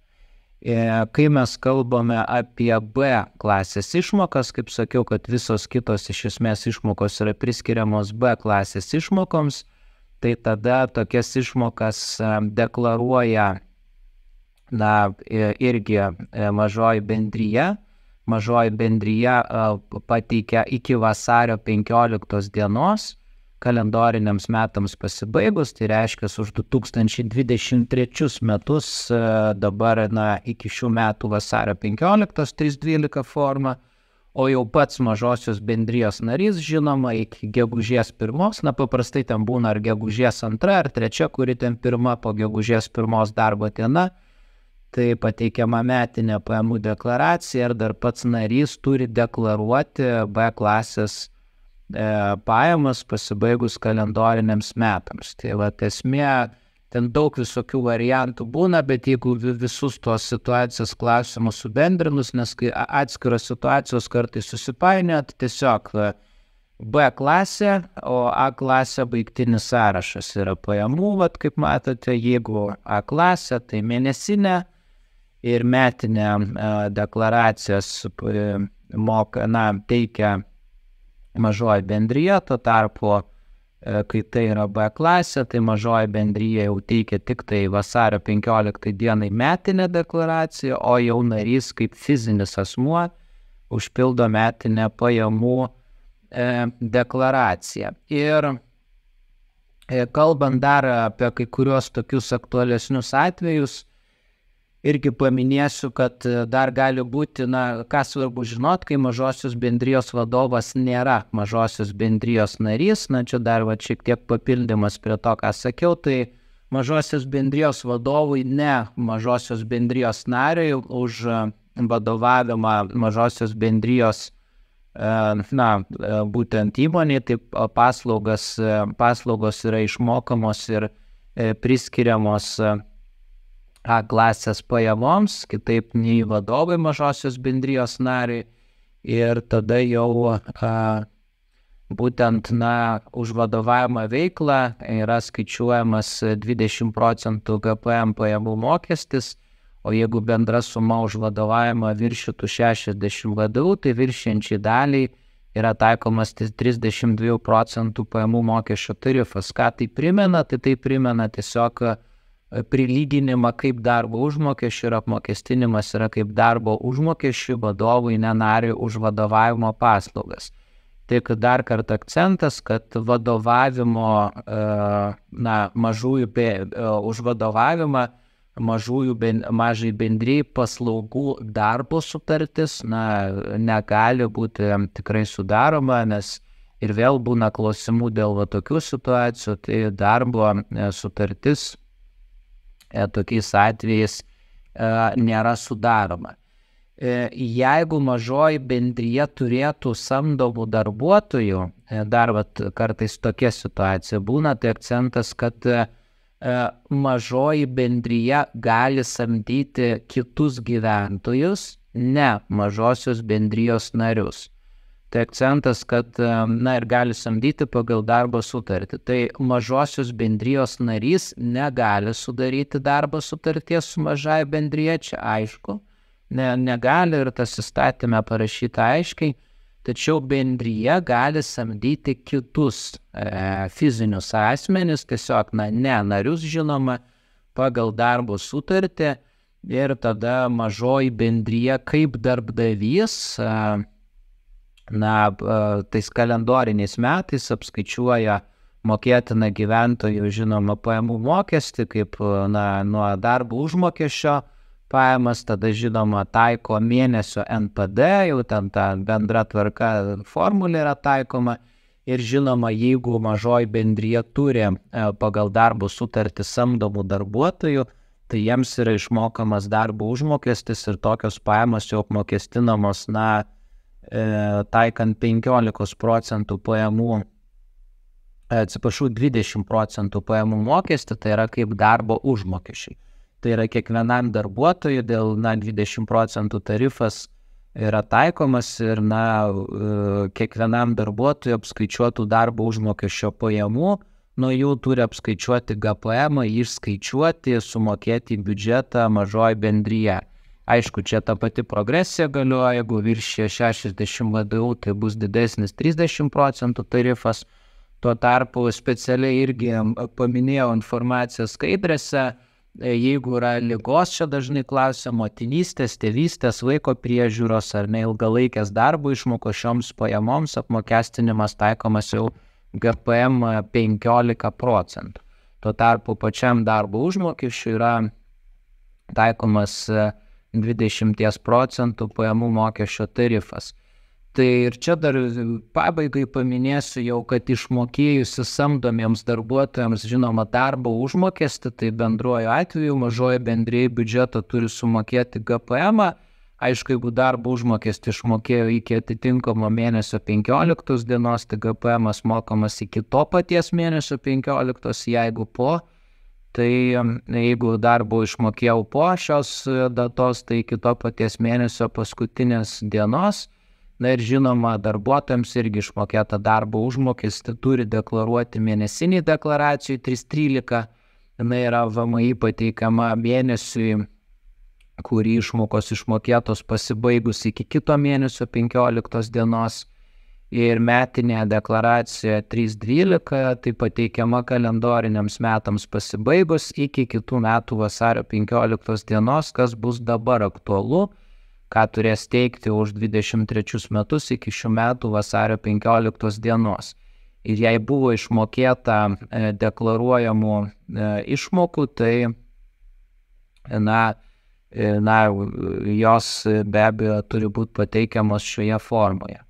Speaker 2: Kai mes kalbame apie B klasės išmokas, kaip sakiau, kad visos kitos iš esmės išmokos yra priskiriamos B klasės išmokoms, tai tada tokias išmokas deklaruoja irgi mažoji bendrija. Mažoji bendrija pateikia iki vasario 15 dienos kalendoriniams metams pasibaigus, tai reiškia už 2023 metus dabar iki šių metų vasario 15 312 forma, o jau pats mažosios bendrijos narys, žinoma, iki gegužės 1, paprastai ten būna ar gegužės 2 ar 3, kuri ten 1 po gegužės 1 darbo diena, tai pateikiama metinė pajamų deklaracija ir dar pats narys turi deklaruoti B klasės pajamas pasibaigus kalendoriniams metams. Tai esmė, ten daug visokių variantų būna, bet jeigu visus tos situacijos klausimus subendrinus, nes kai atskiros situacijos kartais susipainioja, tai tiesiog B klasė, o A klasė baigtinis sąrašas yra pajamų, kaip matote, jeigu A klasė, tai mėnesinė ir metinė deklaracijas teikia mažoji bendrija, tuo tarpu, kai tai yra B klasė, tai mažoji bendrija jau teikia tik tai vasario 15 dienai metinę deklaraciją, o jau narys kaip fizinis asmuo užpildo metinę pajamų deklaraciją. Ir kalbant dar apie kai kurios tokius aktualesnius atvejus, irgi paminėsiu, kad dar gali būti, ką svarbu žinot, kai mažosios bendrijos vadovas nėra mažosios bendrijos narys, čia dar šiek tiek papildymas prie to, ką sakiau, tai mažosios bendrijos vadovui, ne mažosios bendrijos nariui už vadovavimą mažosios bendrijos būtent įmonė, tai paslaugos yra išmokamos ir priskiriamos A klasės pajamoms, kitaip nei vadovai mažosios bendrijos nariai, ir tada jau būtent už vadovavimą veiklą yra skaičiuojamas 20% GPM pajamų mokestis, o jeigu bendra suma už vadovavimą viršytų 60 VDU, tai viršiančiai daliai yra taikomas 32% pajamų mokesčio tarifas. Ką tai primena? Tai primena tiesiog prilyginimą kaip darbo užmokesčių ir apmokestinimas yra kaip darbo užmokesčių vadovui, ne nariui už vadovavimo paslaugas. Tik dar kartą akcentas, kad vadovavimo, už vadovavimą mažai bendrijai paslaugų darbo sutartis, negali būti tikrai sudaroma, nes ir vėl būna klausimų dėl tokių situacijų, tai darbo sutartis tokiais atvejais nėra sudaroma. Jeigu mažoji bendrija turėtų samdomų darbuotojų, dar kartais tokia situacija būna, tai akcentas, kad mažoji bendrija gali samdyti kitus gyventojus, ne mažosios bendrijos narius. Tai akcentas, kad ir gali samdyti pagal darbo sutartį. Tai mažosios bendrijos narys negali sudaryti darbo sutarties su mažai bendrija, čia aišku, negali ir tas įstatyme parašyta aiškiai, tačiau bendrija gali samdyti kitus fizinius asmenis, tiesiog ne narius žinoma, pagal darbo sutartį, ir tada mažoji bendrija kaip darbdavys tais kalendoriniais metais apskaičiuoja mokėtiną gyventojų žinoma pajamų mokestį kaip nuo darbo užmokesčio pajamas, tada žinoma taiko mėnesio NPD, jau ten ta bendra tvarka formulė yra taikoma, ir žinoma, jeigu mažoji bendrija turi pagal darbo sutartį samdomų darbuotojų, tai jiems yra išmokamas darbo užmokestis ir tokios pajamos jau apmokestinamos taikant 15% pajamų, 20% pajamų mokestį, tai yra kaip darbo užmokesčiai. Tai yra kiekvienam darbuotojui dėl 20% tarifas yra taikomas ir kiekvienam darbuotojui apskaičiuotų darbo užmokesčio pajamų, nuo jų turi apskaičiuoti GPM, išskaičiuoti, sumokėti į biudžetą mažoji bendrija. Aišku, čia ta pati progresija galioja, jeigu viršė 60 VDU, tai bus didesnis 30% tarifas. Tuo tarpu specialiai irgi paminėjau informaciją skaidrėse, jeigu yra ligos, čia dažnai klausia motinystės, tėvystės, vaiko priežiūros ar neilgalaikės darbo išmokos šioms pajamoms apmokestinimas taikomas jau GPM 15%. Tuo tarpu pačiam darbo užmokesčiui yra taikomas 20% pajamų mokesčio tarifas. Tai ir čia dar pabaigai paminėsiu jau, kad išmokėjusi samdomiems darbuotojams žinoma darbo užmokestį, tai bendruoju atveju mažoji bendrija biudžetą turi sumokėti GPM-ą. Aišku, jeigu darbo užmokestį išmokėjo iki atitinkamo mėnesio 15 dienos, tai GPM-as mokamas iki to paties mėnesio 15, jeigu po. Tai jeigu darbo išmokėjau po šios datos, tai iki to paties mėnesio paskutinės dienos. Na ir žinoma, darbuotojams irgi išmokėta darbo užmokestį turi deklaruoti mėnesinį deklaracijų 313. Jinai yra VMI pateikiama mėnesiui, kurį išmokos išmokėtos pasibaigus iki kito mėnesio 15 dienos. Ir metinė deklaracija 312 tai pateikiama kalendoriniams metams pasibaigus iki kitų metų vasario 15 dienos, kas bus dabar aktualu, ką turės teikti už 23 metus iki šių metų vasario 15 dienos. Ir jei buvo išmokėta deklaruojamų išmokų, tai jos be abejo turi būti pateikiamos šioje formoje.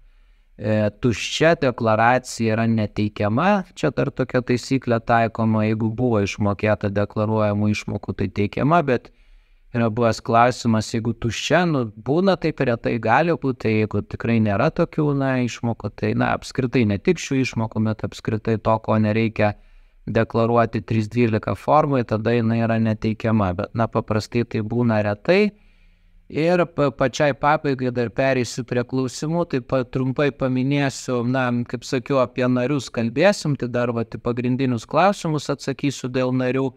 Speaker 2: Tuščia deklaracija yra neteikiama, čia dar tokia taisyklė taikoma, jeigu buvo išmokėta deklaruojamų išmokų, tai teikiama, bet yra buvęs klausimas, jeigu tuščia, būna taip retai gali būti, tai jeigu tikrai nėra tokių išmokų, tai apskritai ne tik šių išmokų, bet apskritai to, ko nereikia deklaruoti 312 formai, tada jinai yra neteikiama, bet paprastai tai būna retai. Ir pačiai pabaigai dar pereisiu prie klausimų, taip pat trumpai paminėsiu, kaip sakiau, apie narius kalbėsim, tai dar pagrindinius klausimus atsakysiu dėl narių.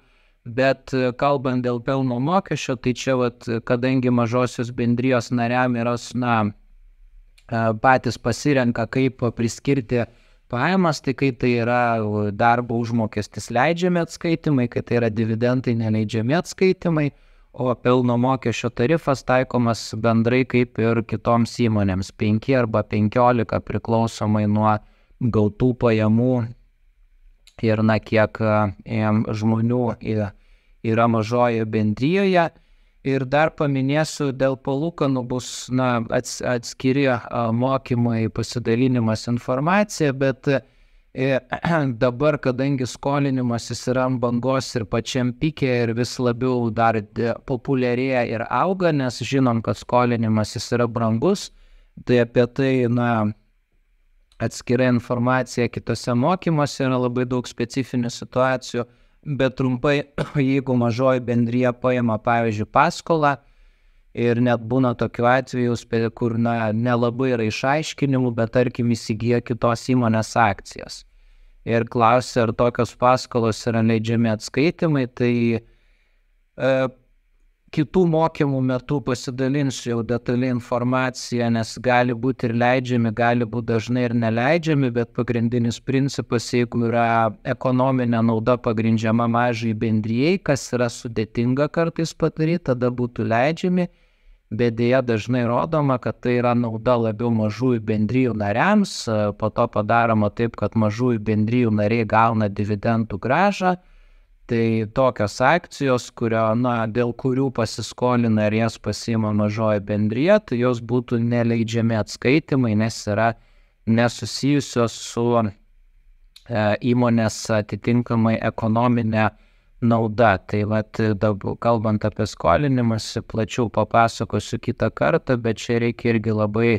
Speaker 2: Bet kalbant dėl pelno mokesčio, tai čia kadangi mažosios bendrijos nariam yra patys pasirenka, kaip priskirti pajamas, tai kai tai yra darbo užmokestis leidžiami atskaitimai, kai tai yra dividendai neleidžiami atskaitimai, o pelno mokesčio tarifas taikomas bendrai kaip ir kitoms įmonėms 5 arba 15 priklausomai nuo gautų pajamų. Ir kiek žmonių yra mažoje bendrijoje. Ir dar paminėsiu, dėl palūkanų bus atskiri mokymai, pasidalinimas informacija, bet dabar, kadangi skolinimasis yra ant bangos ir pačiam pike ir vis labiau dar populiarėja ir auga, nes žinom, kad skolinimasis yra brangus, tai apie tai atskira informacija kitose mokymuose, yra labai daug specifinių situacijų, bet trumpai, jeigu mažoji bendrija paima, pavyzdžiui, paskolą ir net būna tokių atvejų, kur nelabai yra išaiškinimų, bet tarkim įsigyja kitos įmonės akcijas. Ir klausia, ar tokios paskolos yra leidžiami atskaitimai, tai kitų mokymų metu pasidalinsiu jau detaliai informaciją, nes gali būti ir leidžiami, gali būti dažnai ir neleidžiami, bet pagrindinis principas, jeigu yra ekonominė nauda pagrindžiama mažai bendrijai, kas yra sudėtinga kartais padaryti, tada būtų leidžiami, bet deja dažnai rodoma, kad tai yra nauda labiau mažųjų bendrijų nariams, po to padaroma taip, kad mažųjų bendrijų nariai gauna dividendų grąžą. Tai tokios akcijos, dėl kurių pasiskolina ir jas pasiima mažoji bendrija, tai jos būtų neleidžiami atskaitimai, nes yra nesusijusios su įmonės atitinkamai ekonominė nauda. Tai kalbant apie skolinimąsi, plačiau papasakosiu kitą kartą, bet čia reikia irgi labai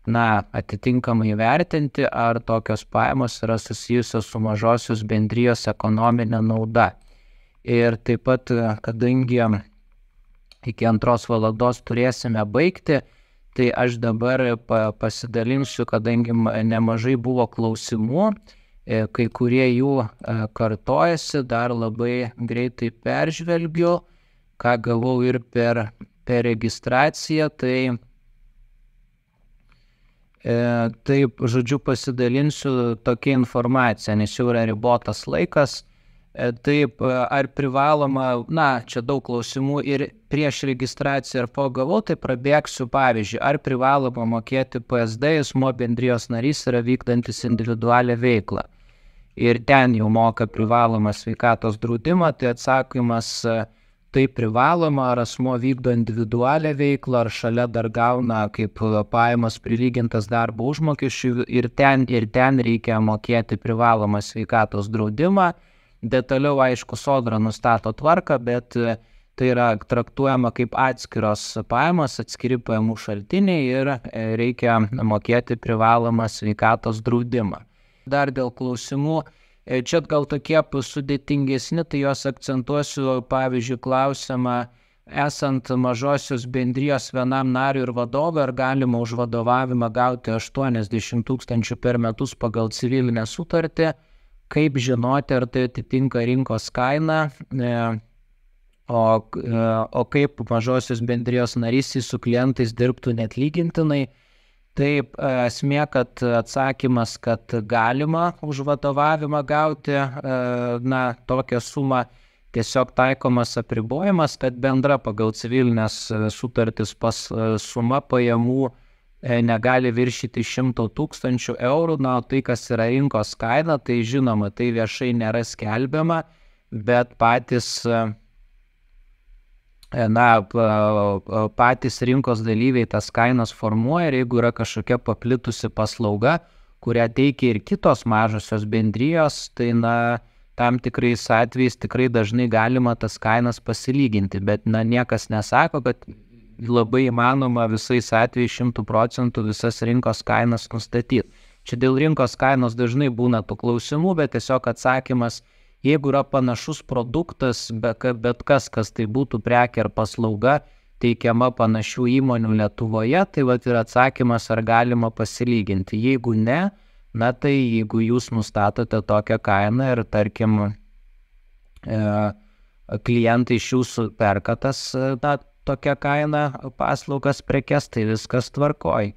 Speaker 2: atitinkamai vertinti, ar tokios pajamos yra susijusios su mažosios bendrijos ekonominė nauda. Ir taip pat, kadangi iki 2 valandos turėsime baigti, tai aš dabar pasidalinsiu, kadangi nemažai buvo klausimų, kai kurie jų kartojasi, dar labai greitai peržvelgiu, ką gavau ir per registraciją, taip, žodžiu, pasidalinsiu tokia informacija, nes jau yra ribotas laikas. Taip, ar privaloma, čia daug klausimų ir prieš registraciją ir po gavau, tai prabėgsiu pavyzdžiui, ar privaloma mokėti PSD, asmuo bendrijos narys yra vykdantis individualią veiklą. Ir ten jau moka privalomą sveikatos draudimą, tai atsakymas tai privaloma, ar asmuo vykdo individualią veiklą, ar šalia dar gauna kaip pajamas prilygintas darbo užmokesčiui ir ten reikia mokėti privalomą sveikatos draudimą. Detaliau, aišku, Sodra nustato tvarką, bet tai yra traktuojama kaip atskiros pajamos, atskiri pajamų šaltiniai ir reikia mokėti privalomą sveikatos draudimą. Dar dėl klausimų. Čia gal tokie sudėtingesni, tai juos akcentuosiu, pavyzdžiui, klausimą, esant mažosios bendrijos vienam nariui ir vadovui, ar galima už vadovavimą gauti 80 000 per metus pagal civilinę sutartį, kaip žinoti, ar tai atitinka rinkos kainą, o kaip mažosios bendrijos narys su klientais dirbtų neatlygintinai. Taip, esmė, kad atsakymas, kad galima už vadovavimą gauti tokią sumą, tiesiog taikomas apribojimas, kad bendra pagal civilinės sutartis suma pajamų negali viršyti 100 000 eurų, tai kas yra rinkos kaina, tai žinoma, tai viešai nėra skelbiama, bet patys rinkos dalyviai tas kainas formuoja ir jeigu yra kažkokia paplitusi paslauga, kurią teikia ir kitos mažosios bendrijos, tai tam tikrais atvejais tikrai dažnai galima tas kainas pasilyginti, bet niekas nesako, kad labai įmanoma visais atvejais 100% visas rinkos kainas nustatyti. Čia dėl rinkos kainos dažnai būna tų klausimų, bet tiesiog atsakymas, jeigu yra panašus produktas, bet kas tai būtų prekė ar paslauga, teikiama panašių įmonių Lietuvoje, tai ir atsakymas, ar galima pasilyginti. Jeigu ne, tai jeigu jūs nustatote tokią kainą ir, tarkim, klientai iš jūsų perka tokią kainą paslaugas prekes, tai viskas tvarkoj.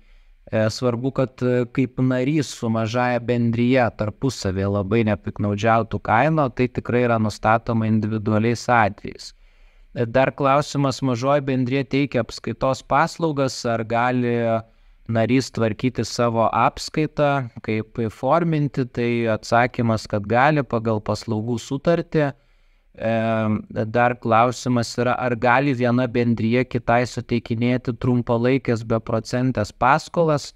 Speaker 2: Svarbu, kad kaip narys su mažaja bendryje tarpusavėje labai nepiknaudžiautų kaino, tai tikrai yra nustatoma individualiais atvejais. Dar klausimas, mažoji bendrija teikia apskaitos paslaugas, ar gali narys tvarkyti savo apskaitą, kaip įforminti, tai atsakymas, kad gali pagal paslaugų sutartį. Dar klausimas yra, ar gali viena bendrija kitai suteikinėti trumpalaikės beprocentės paskolas,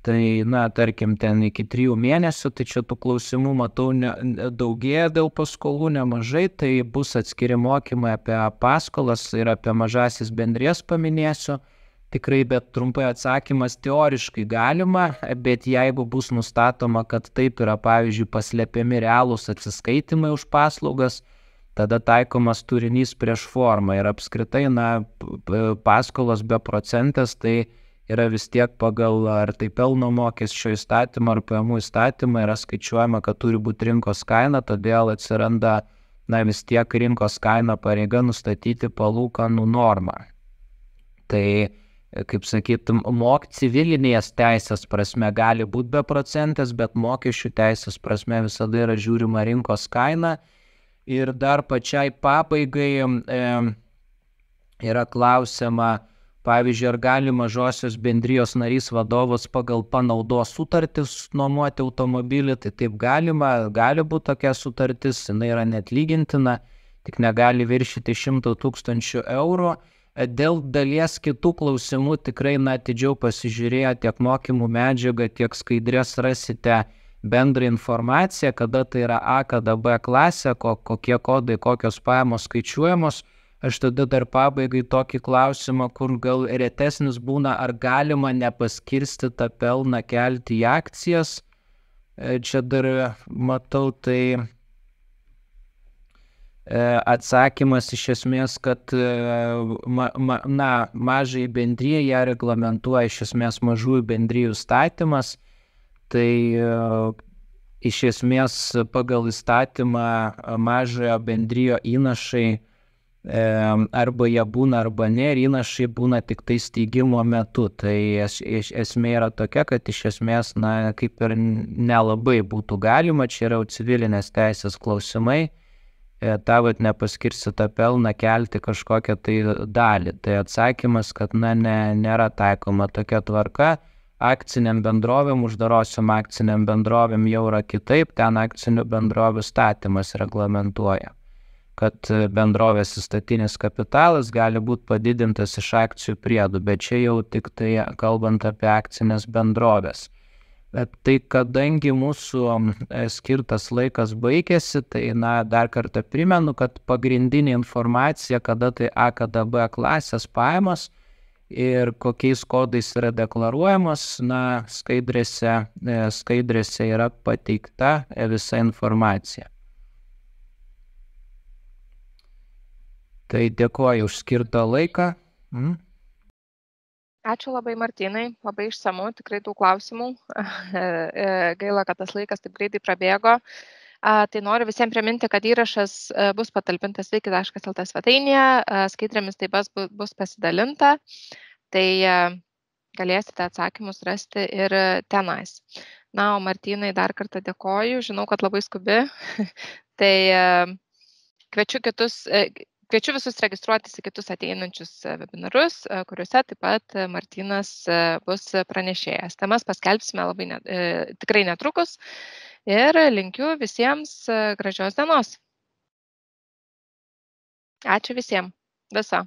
Speaker 2: tai, tarkim, ten iki 3 mėnesių, tai čia tų klausimų matau daugėja dėl paskolų nemažai, tai bus atskiri mokymai apie paskolas ir apie mažasis bendrijas paminėsiu, tikrai, bet trumpai atsakymas, teoriškai galima, bet jeigu bus nustatoma, kad taip yra, pavyzdžiui, paslepiami realūs atsiskaitimai už paslaugas, tada taikomas turinys prieš formą ir apskritai, paskolos beprocentės, tai yra vis tiek pagal ar tai pelno mokesčio įstatymą ar pajamų įstatymą yra skaičiuojama, kad turi būti rinkos kaina, todėl atsiranda vis tiek rinkos kaina pareiga nustatyti palūkanų normą. Tai, kaip sakyt, civilinės teisės prasme gali būti beprocentės, bet mokesčių teisės prasme visada yra žiūrima rinkos kaina. Ir dar pačiai pabaigai yra klausima, pavyzdžiui, ar gali mažosios bendrijos narys vadovas pagal panaudos sutartis nuomoti automobilį, tai taip gali būti tokia sutartis, jinai yra neatlygintina, tik negali viršyti 100 000 eurų. Dėl dalies kitų klausimų tikrai atidžiau pasižiūrėję tiek mokymų medžiagą, tiek skaidrės rasite bendrą informaciją, kada tai yra A, kada B klasė, kokie kodai, kokios pajamos skaičiuojamos. Aš tada dar pabaigai tokį klausimą, kur gal retesnis būna, ar galima nepaskirstytą pelną kelti į akcijas. Čia dar matau, tai atsakymas iš esmės, kad mažai bendrijai ją reglamentuoja iš esmės mažųjų bendrijų įstatymas. Tai iš esmės pagal įstatymą mažojo bendrijo įnašai arba jie būna arba ne, ir įnašai būna tik tai steigimo metu. Tai esmė yra tokia, kad iš esmės kaip ir nelabai būtų galima, čia yra civilinės teisės klausimai, tą nepaskirstytą pelną kelti kažkokią tai dalį. Tai atsakymas, kad nėra taikoma tokia tvarka. Akciniam bendrovėm, uždarosiom akciniam bendrovėm jau yra kitaip, ten akcinių bendrovių statymas reglamentuoja. kad bendrovės įstatinis kapitalas gali būti padidintas iš akcijų priedų, bet čia jau tik tai kalbant apie akcinės bendrovės. Bet tai kadangi mūsų skirtas laikas baigėsi, tai dar kartą primenu, kad pagrindinė informacija, kada tai A, kada B klasės pajamos ir kokiais kodais yra deklaruojamos, skaidrėse yra pateikta visa informacija. Tai dėkoju už skirtą laiką.
Speaker 1: Ačiū labai, Martynai, labai išsamu, tikrai tų klausimų. Gaila, kad tas laikas taip greitai prabėgo. Tai noriu visiems priminti, kad įrašas bus patalpintas veiki.lt svetainėje, skaidrėmis taip pat bus pasidalinta, tai galėsite atsakymus rasti ir tenais. O Martynai, dar kartą dėkoju, žinau, kad labai skubi, tai kviečiu visus registruotis į kitus ateinančius webinarus, kuriuose taip pat Martynas bus pranešėjas. Temas paskelbsime tikrai netrukus ir linkiu visiems gražios dienos. Ačiū visiems. Viso.